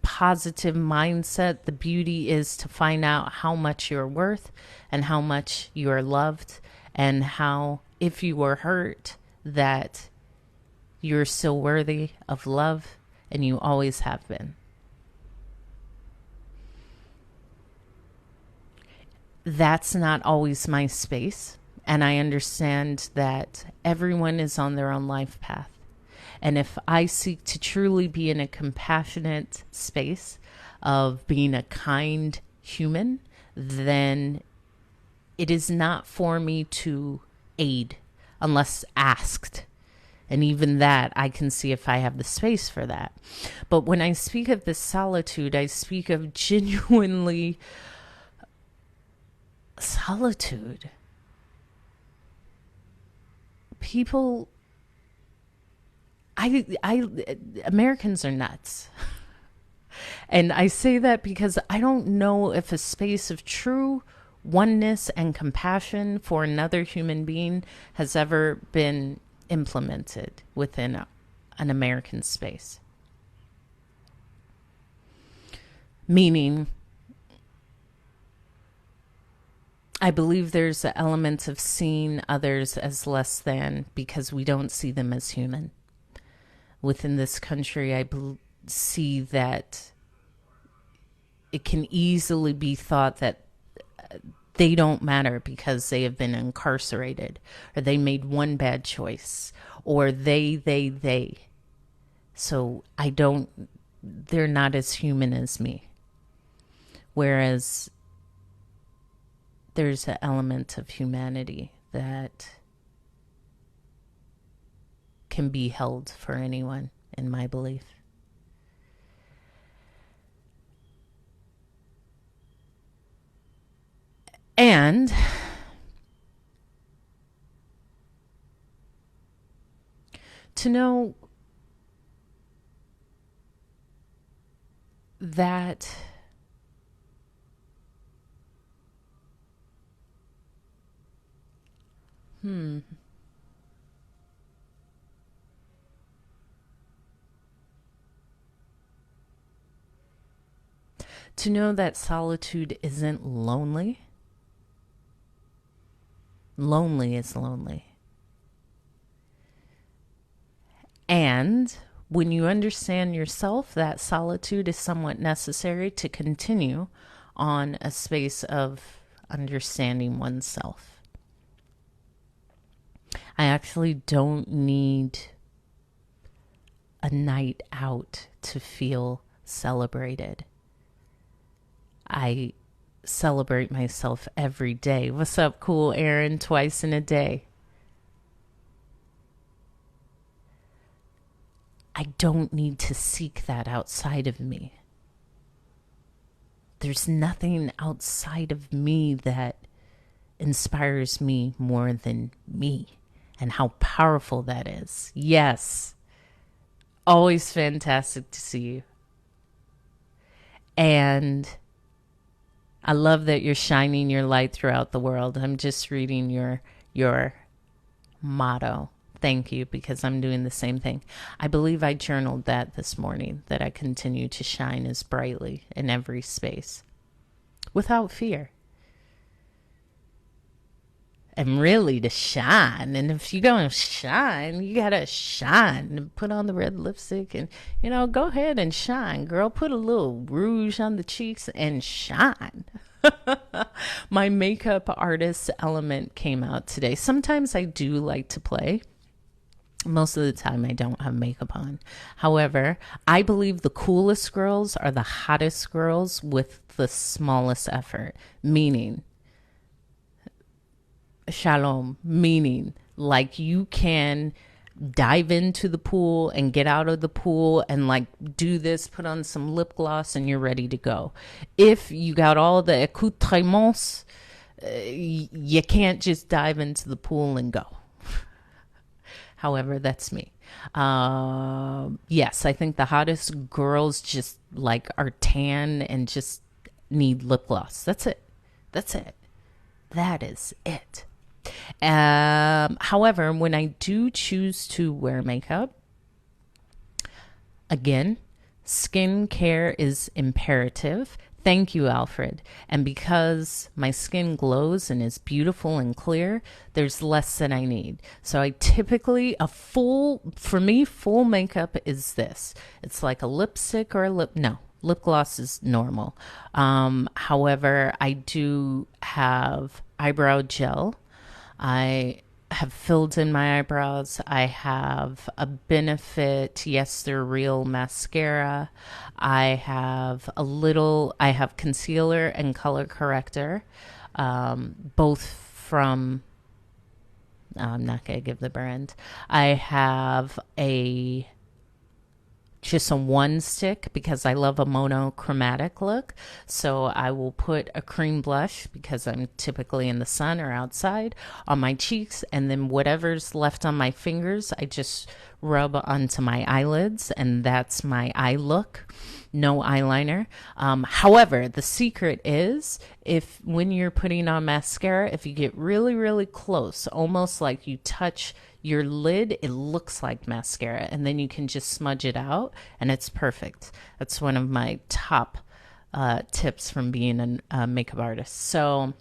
positive mindset, the beauty is to find out how much you're worth and how much you are loved, and how, if you were hurt, that you're still worthy of love, and you always have been. That's not always my space, and I understand that everyone is on their own life path. And if I seek to truly be in a compassionate space of being a kind human, then it is not for me to aid unless asked. And even that, I can see if I have the space for that. But when I speak of this solitude, I speak of genuinely solitude. People, Americans are nuts. And I say that because I don't know if a space of true oneness and compassion for another human being has ever been implemented within an American space. Meaning, I believe there's an element of seeing others as less than because we don't see them as human. Within this country, I see that it can easily be thought that they don't matter because they have been incarcerated, or they made one bad choice, or they. So they're not as human as me. Whereas there's an element of humanity that can be held for anyone, in my belief. And to know that to know that solitude isn't lonely. Lonely is lonely. And when you understand yourself, that solitude is somewhat necessary to continue on a space of understanding oneself. I actually don't need a night out to feel celebrated. I celebrate myself every day. What's up, cool Aaron? Twice in a day. I don't need to seek that outside of me. There's nothing outside of me that inspires me more than me, and how powerful that is. Yes. Always fantastic to see you. And I love that you're shining your light throughout the world. I'm just reading your motto. Thank you, because I'm doing the same thing. I believe I journaled that this morning, that I continue to shine as brightly in every space without fear. And really to shine. And if you're going to shine, you got to shine and put on the red lipstick and, go ahead and shine, girl. Put a little rouge on the cheeks and shine. My makeup artist element came out today. Sometimes I do like to play. Most of the time I don't have makeup on. However, I believe the coolest girls are the hottest girls with the smallest effort. Meaning, shalom, meaning like you can dive into the pool and get out of the pool and like do this, put on some lip gloss, and you're ready to go. If you got all the accoutrements, you can't just dive into the pool and go. However, that's me. Yes, I think the hottest girls just like are tan and just need lip gloss. That's it. That's it. That is it. However, when I do choose to wear makeup, again, skincare is imperative. Thank you, Alfred. And because my skin glows and is beautiful and clear, there's less than I need. So I typically, for me, full makeup is this. It's like a lipstick or lip gloss is normal. However, I do have eyebrow gel. I have filled in my eyebrows. I have a Benefit, yes, they're real mascara. I have concealer and color corrector, both from, I'm not going to give the brand. I have just a one stick because I love a monochromatic look. So I will put a cream blush because I'm typically in the sun or outside on my cheeks, and then whatever's left on my fingers, I just rub onto my eyelids, and that's my eye look. No eyeliner. However, the secret is when you're putting on mascara, if you get really, really close, almost like you touch your lid, it looks like mascara, and then you can just smudge it out and it's perfect. That's one of my top tips from being a makeup artist. So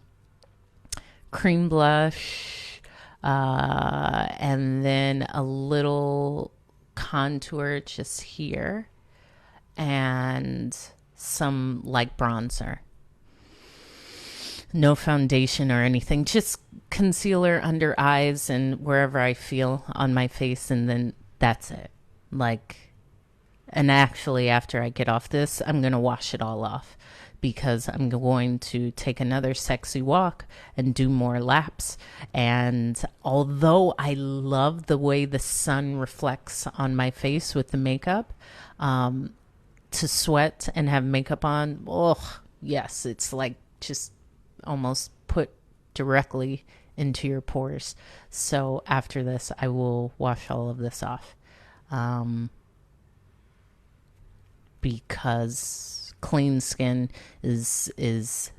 cream blush, and then a little contour just here, and some like bronzer. No foundation or anything, just concealer under eyes and wherever I feel on my face, and then that's it. And actually after I get off this, I'm going to wash it all off because I'm going to take another sexy walk and do more laps. And although I love the way the sun reflects on my face with the makeup, to sweat and have makeup on, oh yes, it's like just almost put directly into your pores. So after this, I will wash all of this off, because clean skin is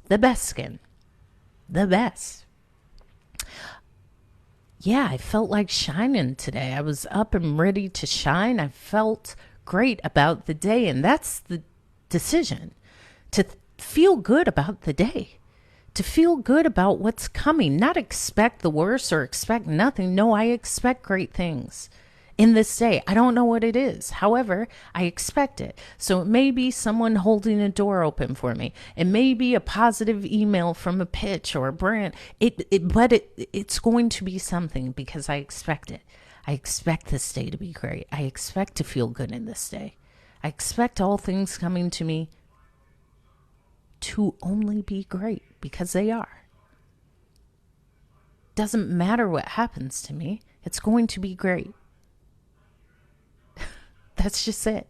the best skin. The best. Yeah, I felt like shining today. I was up and ready to shine. I felt great about the day, and that's the decision, to feel good about the day. To feel good about what's coming, not expect the worst or expect nothing. No, I expect great things in this day. I don't know what it is. However, I expect it. So it may be someone holding a door open for me. It may be a positive email from a pitch or a brand. But it's going to be something because I expect it. I expect this day to be great. I expect to feel good in this day. I expect all things coming to me to only be great, because they are. Doesn't matter what happens to me, it's going to be great. That's just it.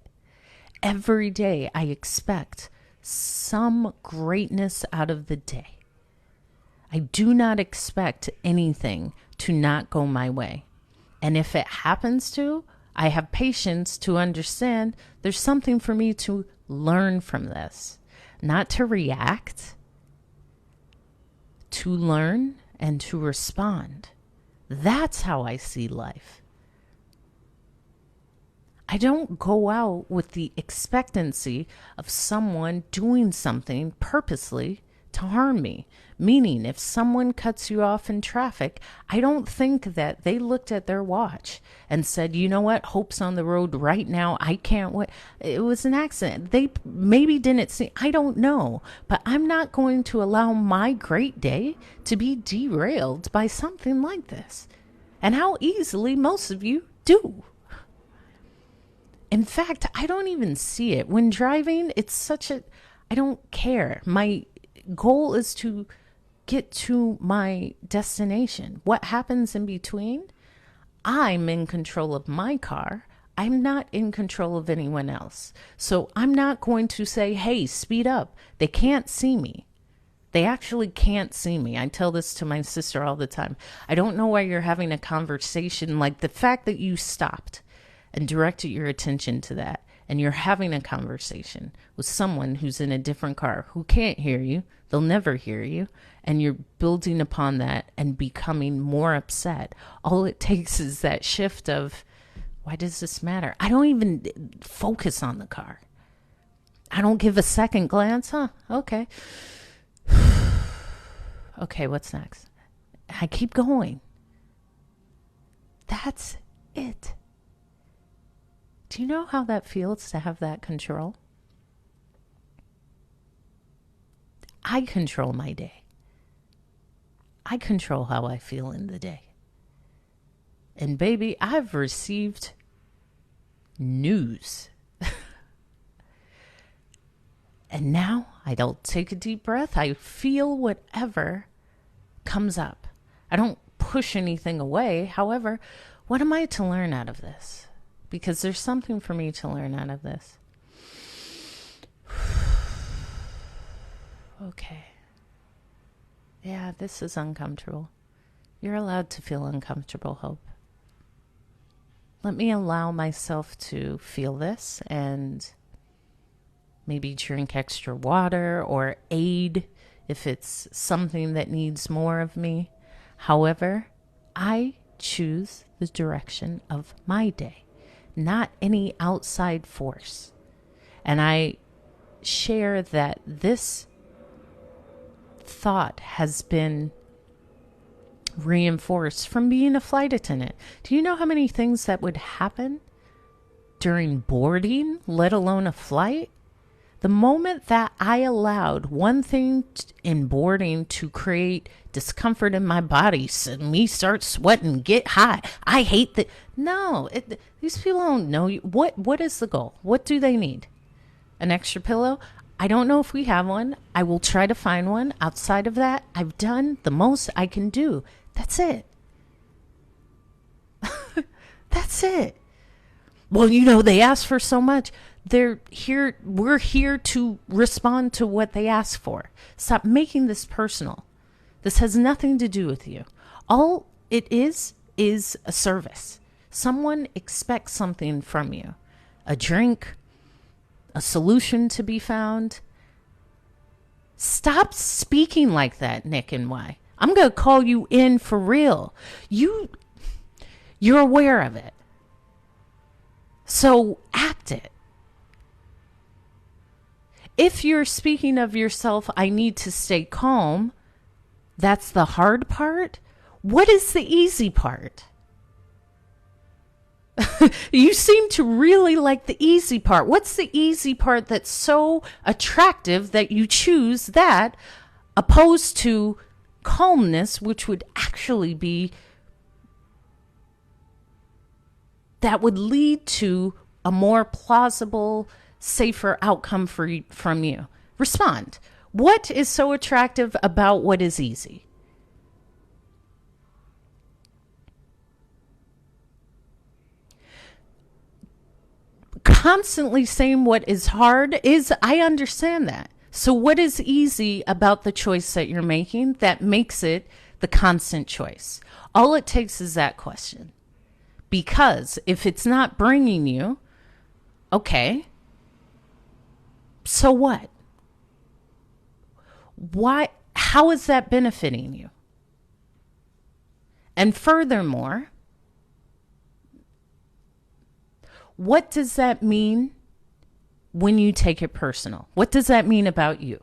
Every day I expect some greatness out of the day. I do not expect anything to not go my way. And if it happens to, I have patience to understand there's something for me to learn from this. Not to react, to learn and to respond. That's how I see life. I don't go out with the expectancy of someone doing something purposely to harm me. Meaning, if someone cuts you off in traffic, I don't think that they looked at their watch and said, you know what, Hope's on the road right now. I can't wait. It was an accident. They maybe didn't see. I don't know. But I'm not going to allow my great day to be derailed by something like this. And how easily most of you do. In fact, I don't even see it. When driving, I don't care. My goal is to get to my destination. What happens in between, I'm in control of my car. I'm not in control of anyone else. So I'm not going to say, hey, speed up. They can't see me. They actually can't see me. I tell this to my sister all the time. I don't know why you're having a conversation. Like the fact that you stopped and directed your attention to that, and you're having a conversation with someone who's in a different car who can't hear you. They'll never hear you. And you're building upon that and becoming more upset. All it takes is that shift of, why does this matter? I don't even focus on the car. I don't give a second glance. Huh? Okay. Okay, what's next? I keep going. That's it. Do you know how that feels to have that control? I control my day. I control how I feel in the day. And baby, I've received news. And now I don't take a deep breath. I feel whatever comes up. I don't push anything away. However, what am I to learn out of this? Because there's something for me to learn out of this. Okay. Yeah, this is uncomfortable. You're allowed to feel uncomfortable, Hope. Let me allow myself to feel this and maybe drink extra water or aid if it's something that needs more of me. However, I choose the direction of my day, not any outside force. And I share that this thought has been reinforced from being a flight attendant. Do you know how many things that would happen during boarding, let alone a flight? The moment that I allowed one thing in boarding to create discomfort in my body, me start sweating, get hot. I hate that. No, these people don't know you. What is the goal? What do they need? An extra pillow? I don't know if we have one. I will try to find one. Outside of that, I've done the most I can do. That's it. That's it. Well, they ask for so much. We're here to respond to what they ask for. Stop making this personal. This has nothing to do with you. All it is a service. Someone expects something from you. A drink, a solution to be found. Stop speaking like that, Nick and Y. I'm going to call you in for real. You're aware of it. So act it. If you're speaking of yourself, I need to stay calm, that's the hard part. What is the easy part? You seem to really like the easy part. What's the easy part that's so attractive that you choose that opposed to calmness, which would actually be, that would lead to a more plausible, safer outcome from you? Respond. What is so attractive about what is easy? Constantly saying what is hard is, I understand that. So what is easy about the choice that you're making that makes it the constant choice? All it takes is that question. Because if it's not bringing you, okay, so what? Why? How is that benefiting you? And furthermore, what does that mean when you take it personal? What does that mean about you?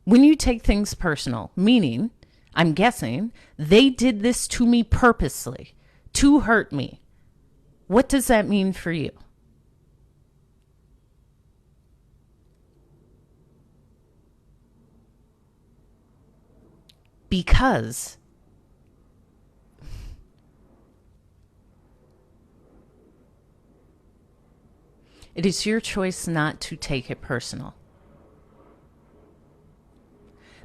When you take things personal, meaning, I'm guessing, they did this to me purposely, to hurt me. What does that mean for you? Because it is your choice not to take it personal.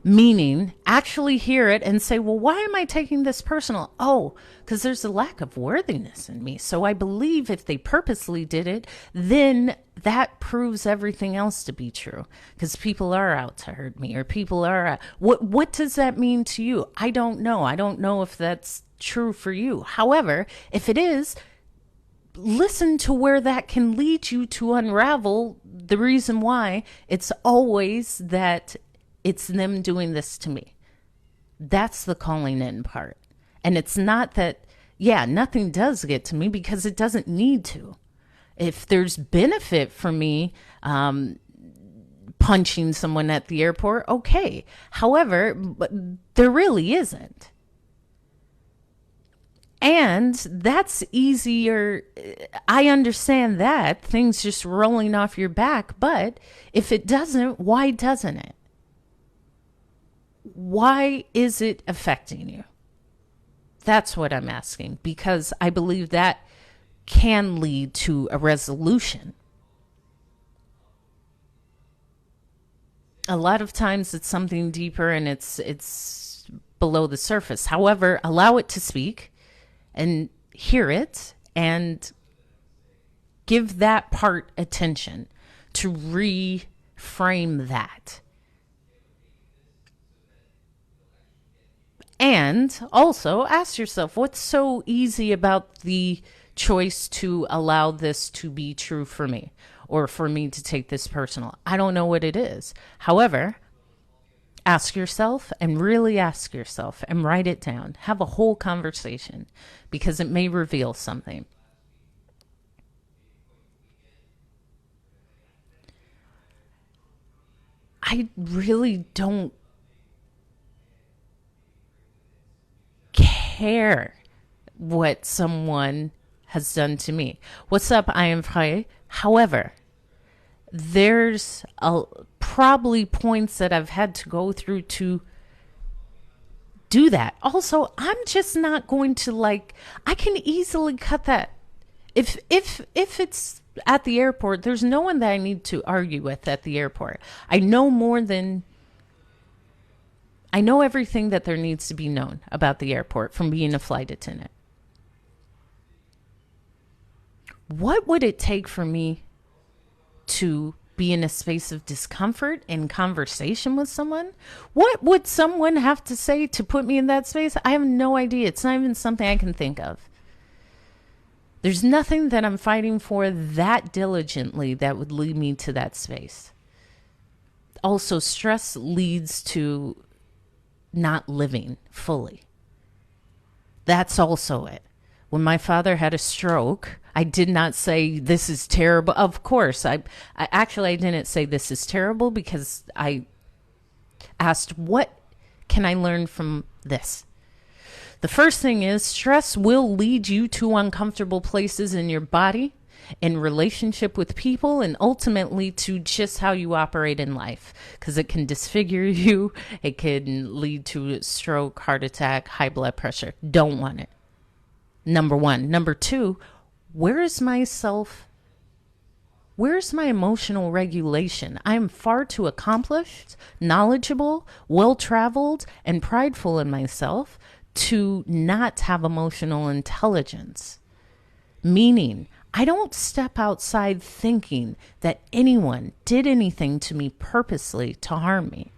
Meaning, actually hear it and say, well, why am I taking this personal? Oh, because there's a lack of worthiness in me. So I believe if they purposely did it, then that proves everything else to be true. Because people are out to hurt me, or people are. What does that mean to you? I don't know. I don't know if that's true for you. However, if it is, listen to where that can lead you to unravel the reason why it's always that it's them doing this to me. That's the calling in part. And it's not that, yeah, nothing does get to me because it doesn't need to. If there's benefit for me punching someone at the airport, okay. However, there really isn't. And that's easier. I understand that. Things just rolling off your back. But if it doesn't, why doesn't it? Why is it affecting you? That's what I'm asking, because I believe that can lead to a resolution. A lot of times it's something deeper and it's below the surface. However, allow it to speak and hear it and give that part attention to reframe that. And also ask yourself, what's so easy about the choice to allow this to be true for me, or for me to take this personal? I don't know what it is. However, ask yourself, and really ask yourself, and write it down. Have a whole conversation, because it may reveal something. I really don't care what someone has done to me. What's up? I am Frey. However, there's probably points that I've had to go through to do that. Also, I'm just not going to I can easily cut that. If it's at the airport, there's no one that I need to argue with at the airport. I know everything that there needs to be known about the airport from being a flight attendant. What would it take for me to be in a space of discomfort in conversation with someone? What would someone have to say to put me in that space? I have no idea. It's not even something I can think of. There's nothing that I'm fighting for that diligently that would lead me to that space. Also, stress leads to not living fully. That's also it. When my father had a stroke, I did not say this is terrible. Of course, I didn't say this is terrible, because I asked, what can I learn from this? The first thing is, stress will lead you to uncomfortable places in your body, in relationship with people, and ultimately to just how you operate in life, because it can disfigure you. It can lead to stroke, heart attack, high blood pressure. Don't want it. Number one. Number two, where's my emotional regulation? I'm far too accomplished, knowledgeable, well-traveled, and prideful in myself to not have emotional intelligence. Meaning, I don't step outside thinking that anyone did anything to me purposely to harm me.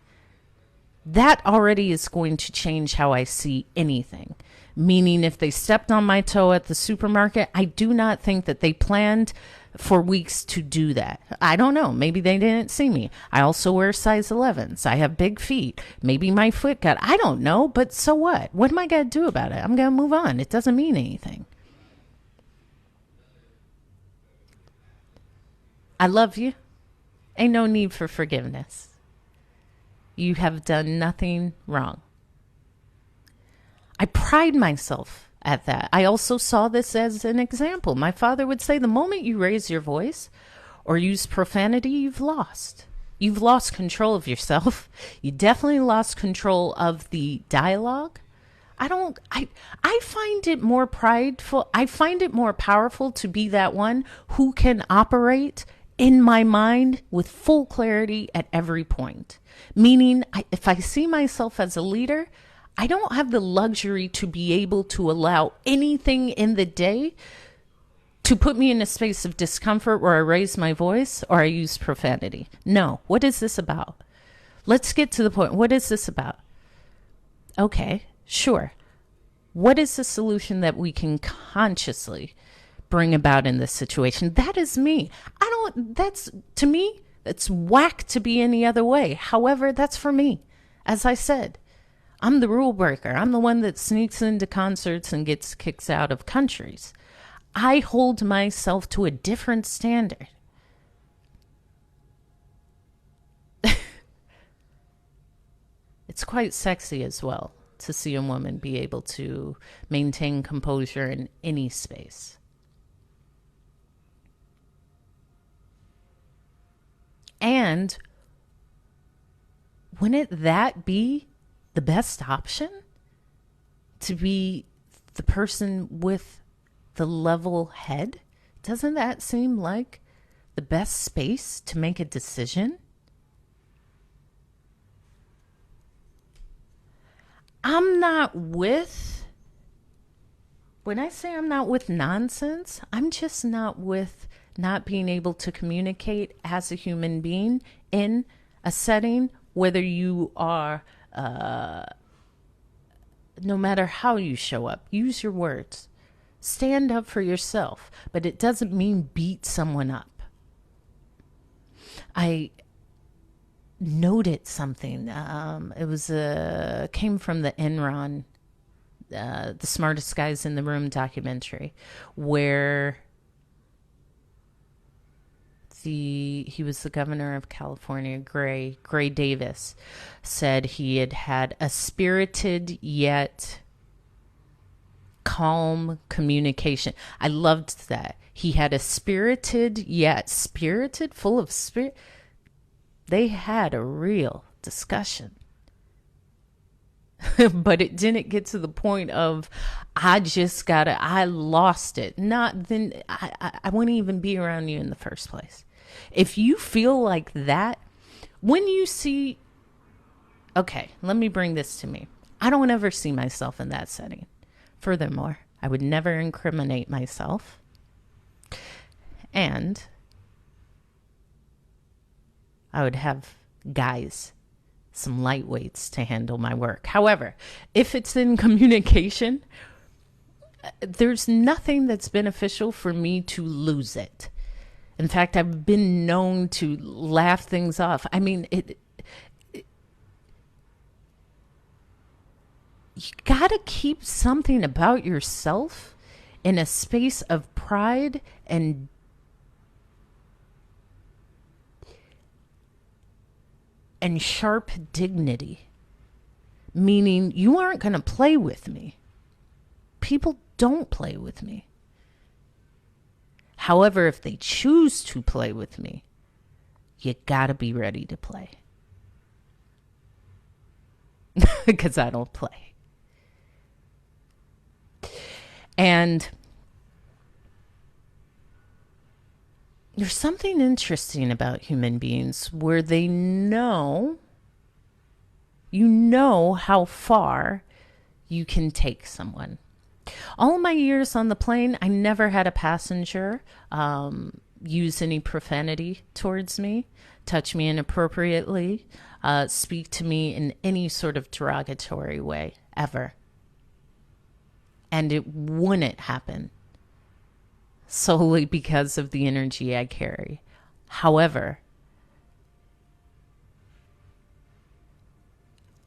That already is going to change how I see anything. Meaning, if they stepped on my toe at the supermarket, I do not think that they planned for weeks to do that. I don't know. Maybe they didn't see me. I also wear size 11s. I have big feet. Maybe my foot I don't know, but so what? What am I going to do about it? I'm going to move on. It doesn't mean anything. I love you. Ain't no need for forgiveness. You have done nothing wrong. I pride myself at that. I also saw this as an example. My father would say, the moment you raise your voice or use profanity, you've lost. You've lost control of yourself. You definitely lost control of the dialogue. I find it more prideful. I find it more powerful to be that one who can operate in my mind with full clarity at every point. Meaning, if I see myself as a leader, I don't have the luxury to be able to allow anything in the day to put me in a space of discomfort where I raise my voice or I use profanity. No. What is this about? Let's get to the point. What is this about? Okay, sure. What is the solution that we can consciously bring about in this situation? That is me. To me, it's whack to be any other way. However, that's for me. As I said, I'm the rule breaker. I'm the one that sneaks into concerts and gets kicked out of countries. I hold myself to a different standard. It's quite sexy as well to see a woman be able to maintain composure in any space. And wouldn't that be the best option? To be the person with the level head? Doesn't that seem like the best space to make a decision? When I say I'm not with nonsense, I'm just not with not being able to communicate as a human being in a setting, whether you are, no matter how you show up, use your words. Stand up for yourself, but it doesn't mean beat someone up. I noted something. It was came from the Enron, the Smartest Guys in the Room documentary, where he was the governor of California, Gray Davis, said he had a spirited yet calm communication. I loved that. He had a spirited yet full of spirit. They had a real discussion. But it didn't get to the point of, I lost it. Not then, I wouldn't even be around you in the first place. If you feel like that, when you see, okay, let me bring this to me. I don't ever see myself in that setting. Furthermore, I would never incriminate myself. And I would have guys, some lightweights to handle my work. However, if it's in communication, there's nothing that's beneficial for me to lose it. In fact, I've been known to laugh things off. I mean, you gotta keep something about yourself in a space of pride and sharp dignity, meaning you aren't going to play with me. People don't play with me. However, if they choose to play with me, you got to be ready to play. Because I don't play. And there's something interesting about human beings where they know how far you can take someone. All my years on the plane, I never had a passenger use any profanity towards me, touch me inappropriately, speak to me in any sort of derogatory way, ever. And it wouldn't happen solely because of the energy I carry. However,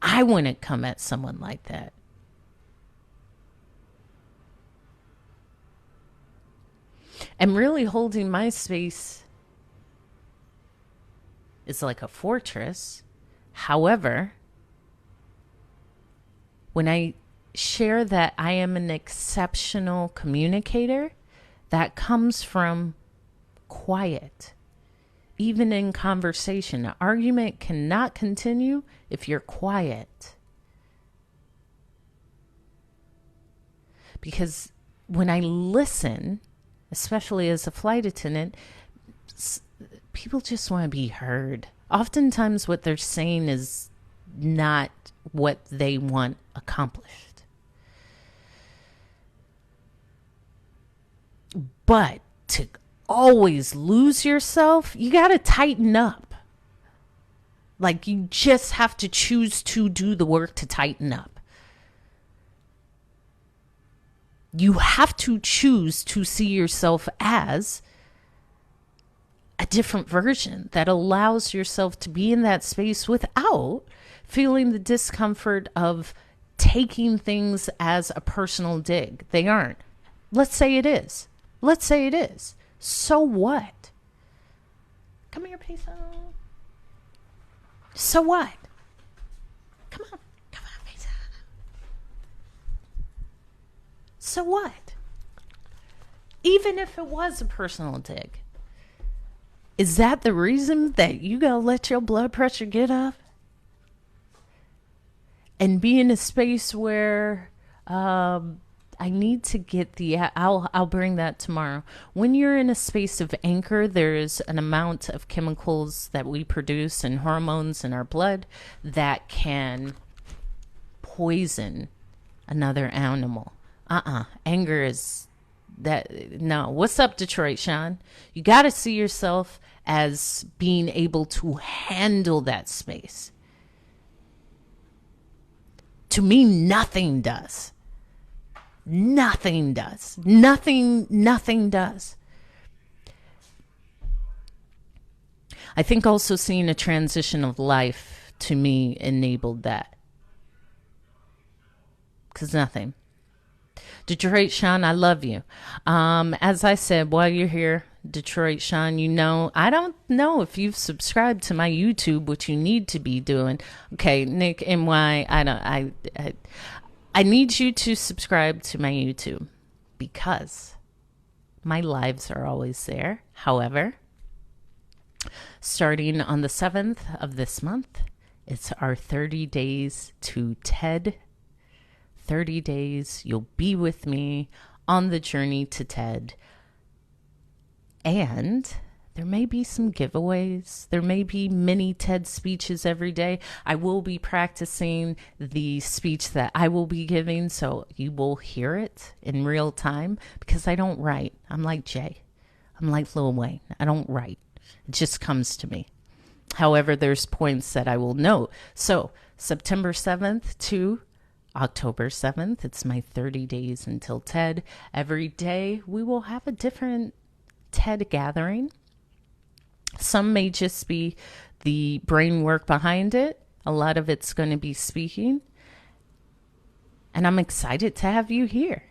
I wouldn't come at someone like that. And really holding my space is like a fortress. However, when I share that I am an exceptional communicator, that comes from quiet. Even in conversation, an argument cannot continue if you're quiet. Because when I listen, especially as a flight attendant, people just want to be heard. Oftentimes what they're saying is not what they want accomplished. But to always lose yourself, you got to tighten up. Like, you just have to choose to do the work to tighten up. You have to choose to see yourself as a different version that allows yourself to be in that space without feeling the discomfort of taking things as a personal dig. They aren't. Let's say it is. Let's say it is. So what? Come here, Peso. So what? Come on. Come on, Peso. So what? Even if it was a personal dig, is that the reason that you gotta let your blood pressure get up? And be in a space where I need to get I'll bring that tomorrow. When you're in a space of anchor, there's an amount of chemicals that we produce and hormones in our blood that can poison another animal. Anger is that. No. What's up, Detroit Sean? You got to see yourself as being able to handle that space. To me, nothing does. Nothing does. Nothing does. I think also seeing a transition of life, to me, enabled that. Because nothing. Detroit Sean, I love you. As I said, while you're here, Detroit Sean, you know, I don't know if you've subscribed to my YouTube, which you need to be doing. Okay, Nick NY, I need you to subscribe to my YouTube because my lives are always there. However, starting on the 7th of this month, it's our 30 days to TED. 30 days, you'll be with me on the journey to TED. And there may be some giveaways. There may be mini TED speeches every day. I will be practicing the speech that I will be giving, so you will hear it in real time because I don't write. I'm like Jay. I'm like Lil Wayne. I don't write. It just comes to me. However, there's points that I will note. So September 7th to October 7th, it's my 30 days until TED. Every day we will have a different TED gathering. Some may just be the brain work behind it. A lot of it's going to be speaking. And I'm excited to have you here.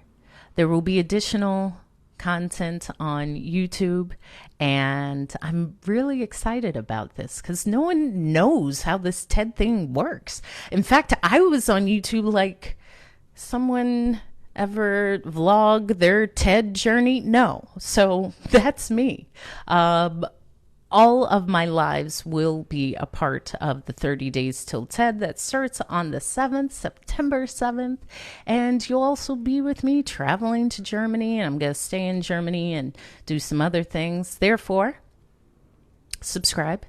There will be additional content on YouTube. And I'm really excited about this because no one knows how this TED thing works. In fact, I was on YouTube like someone ever vlog their TED journey? No. So that's me. All of my lives will be a part of the 30 days till TED that starts on the 7th, September 7th. And you'll also be with me traveling to Germany. And I'm going to stay in Germany and do some other things. Therefore, subscribe.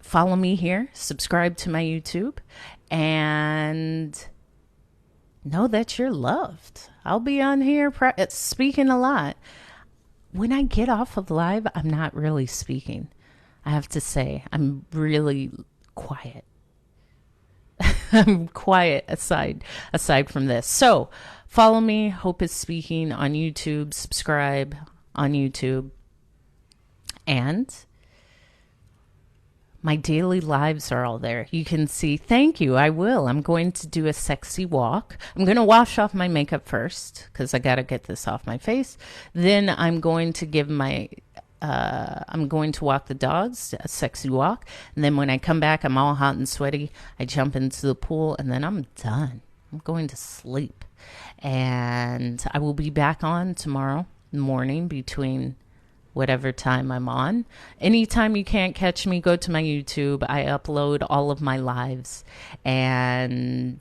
Follow me here. Subscribe to my YouTube. And know that you're loved. I'll be on here speaking a lot. When I get off of live, I'm not really speaking. I have to say, I'm really quiet. I'm quiet aside from this. So follow me, Hope is Speaking on YouTube, subscribe on YouTube. And my daily lives are all there. You can see, thank you, I will. I'm going to do a sexy walk. I'm going to wash off my makeup first because I got to get this off my face. Then I'm going to I'm going to walk the dogs, a sexy walk. And then when I come back, I'm all hot and sweaty. I jump into the pool and then I'm done. I'm going to sleep. And I will be back on tomorrow morning between whatever time I'm on. Anytime you can't catch me, go to my YouTube. I upload all of my lives. And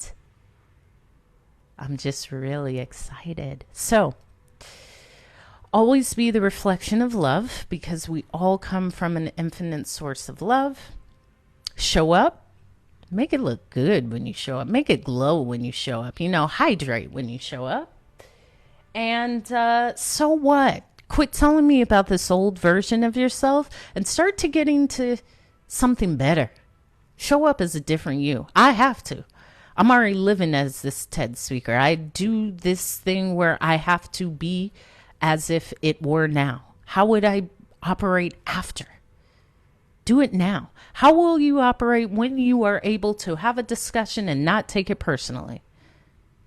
I'm just really excited. So, Always be the reflection of love, because we all come from an infinite source of love. Show up. Make it look good when you show up. Make it glow when you show up. Hydrate when you show up. And so what? Quit telling me about this old version of yourself and start to get into something better. Show up as a different you. I have to. I'm already living as this TED speaker. I do this thing where I have to be as if it were now. How would I operate after? Do it now. How will you operate when you are able to have a discussion and not take it personally?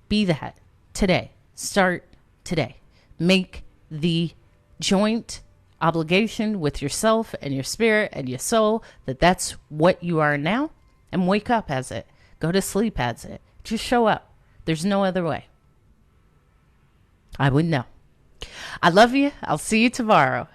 Be that today. Start today. Make the joint obligation with yourself and your spirit and your soul that that's what you are now, and wake up as it. Go to sleep as it. Just show up. There's no other way. I would know. I love you. I'll see you tomorrow.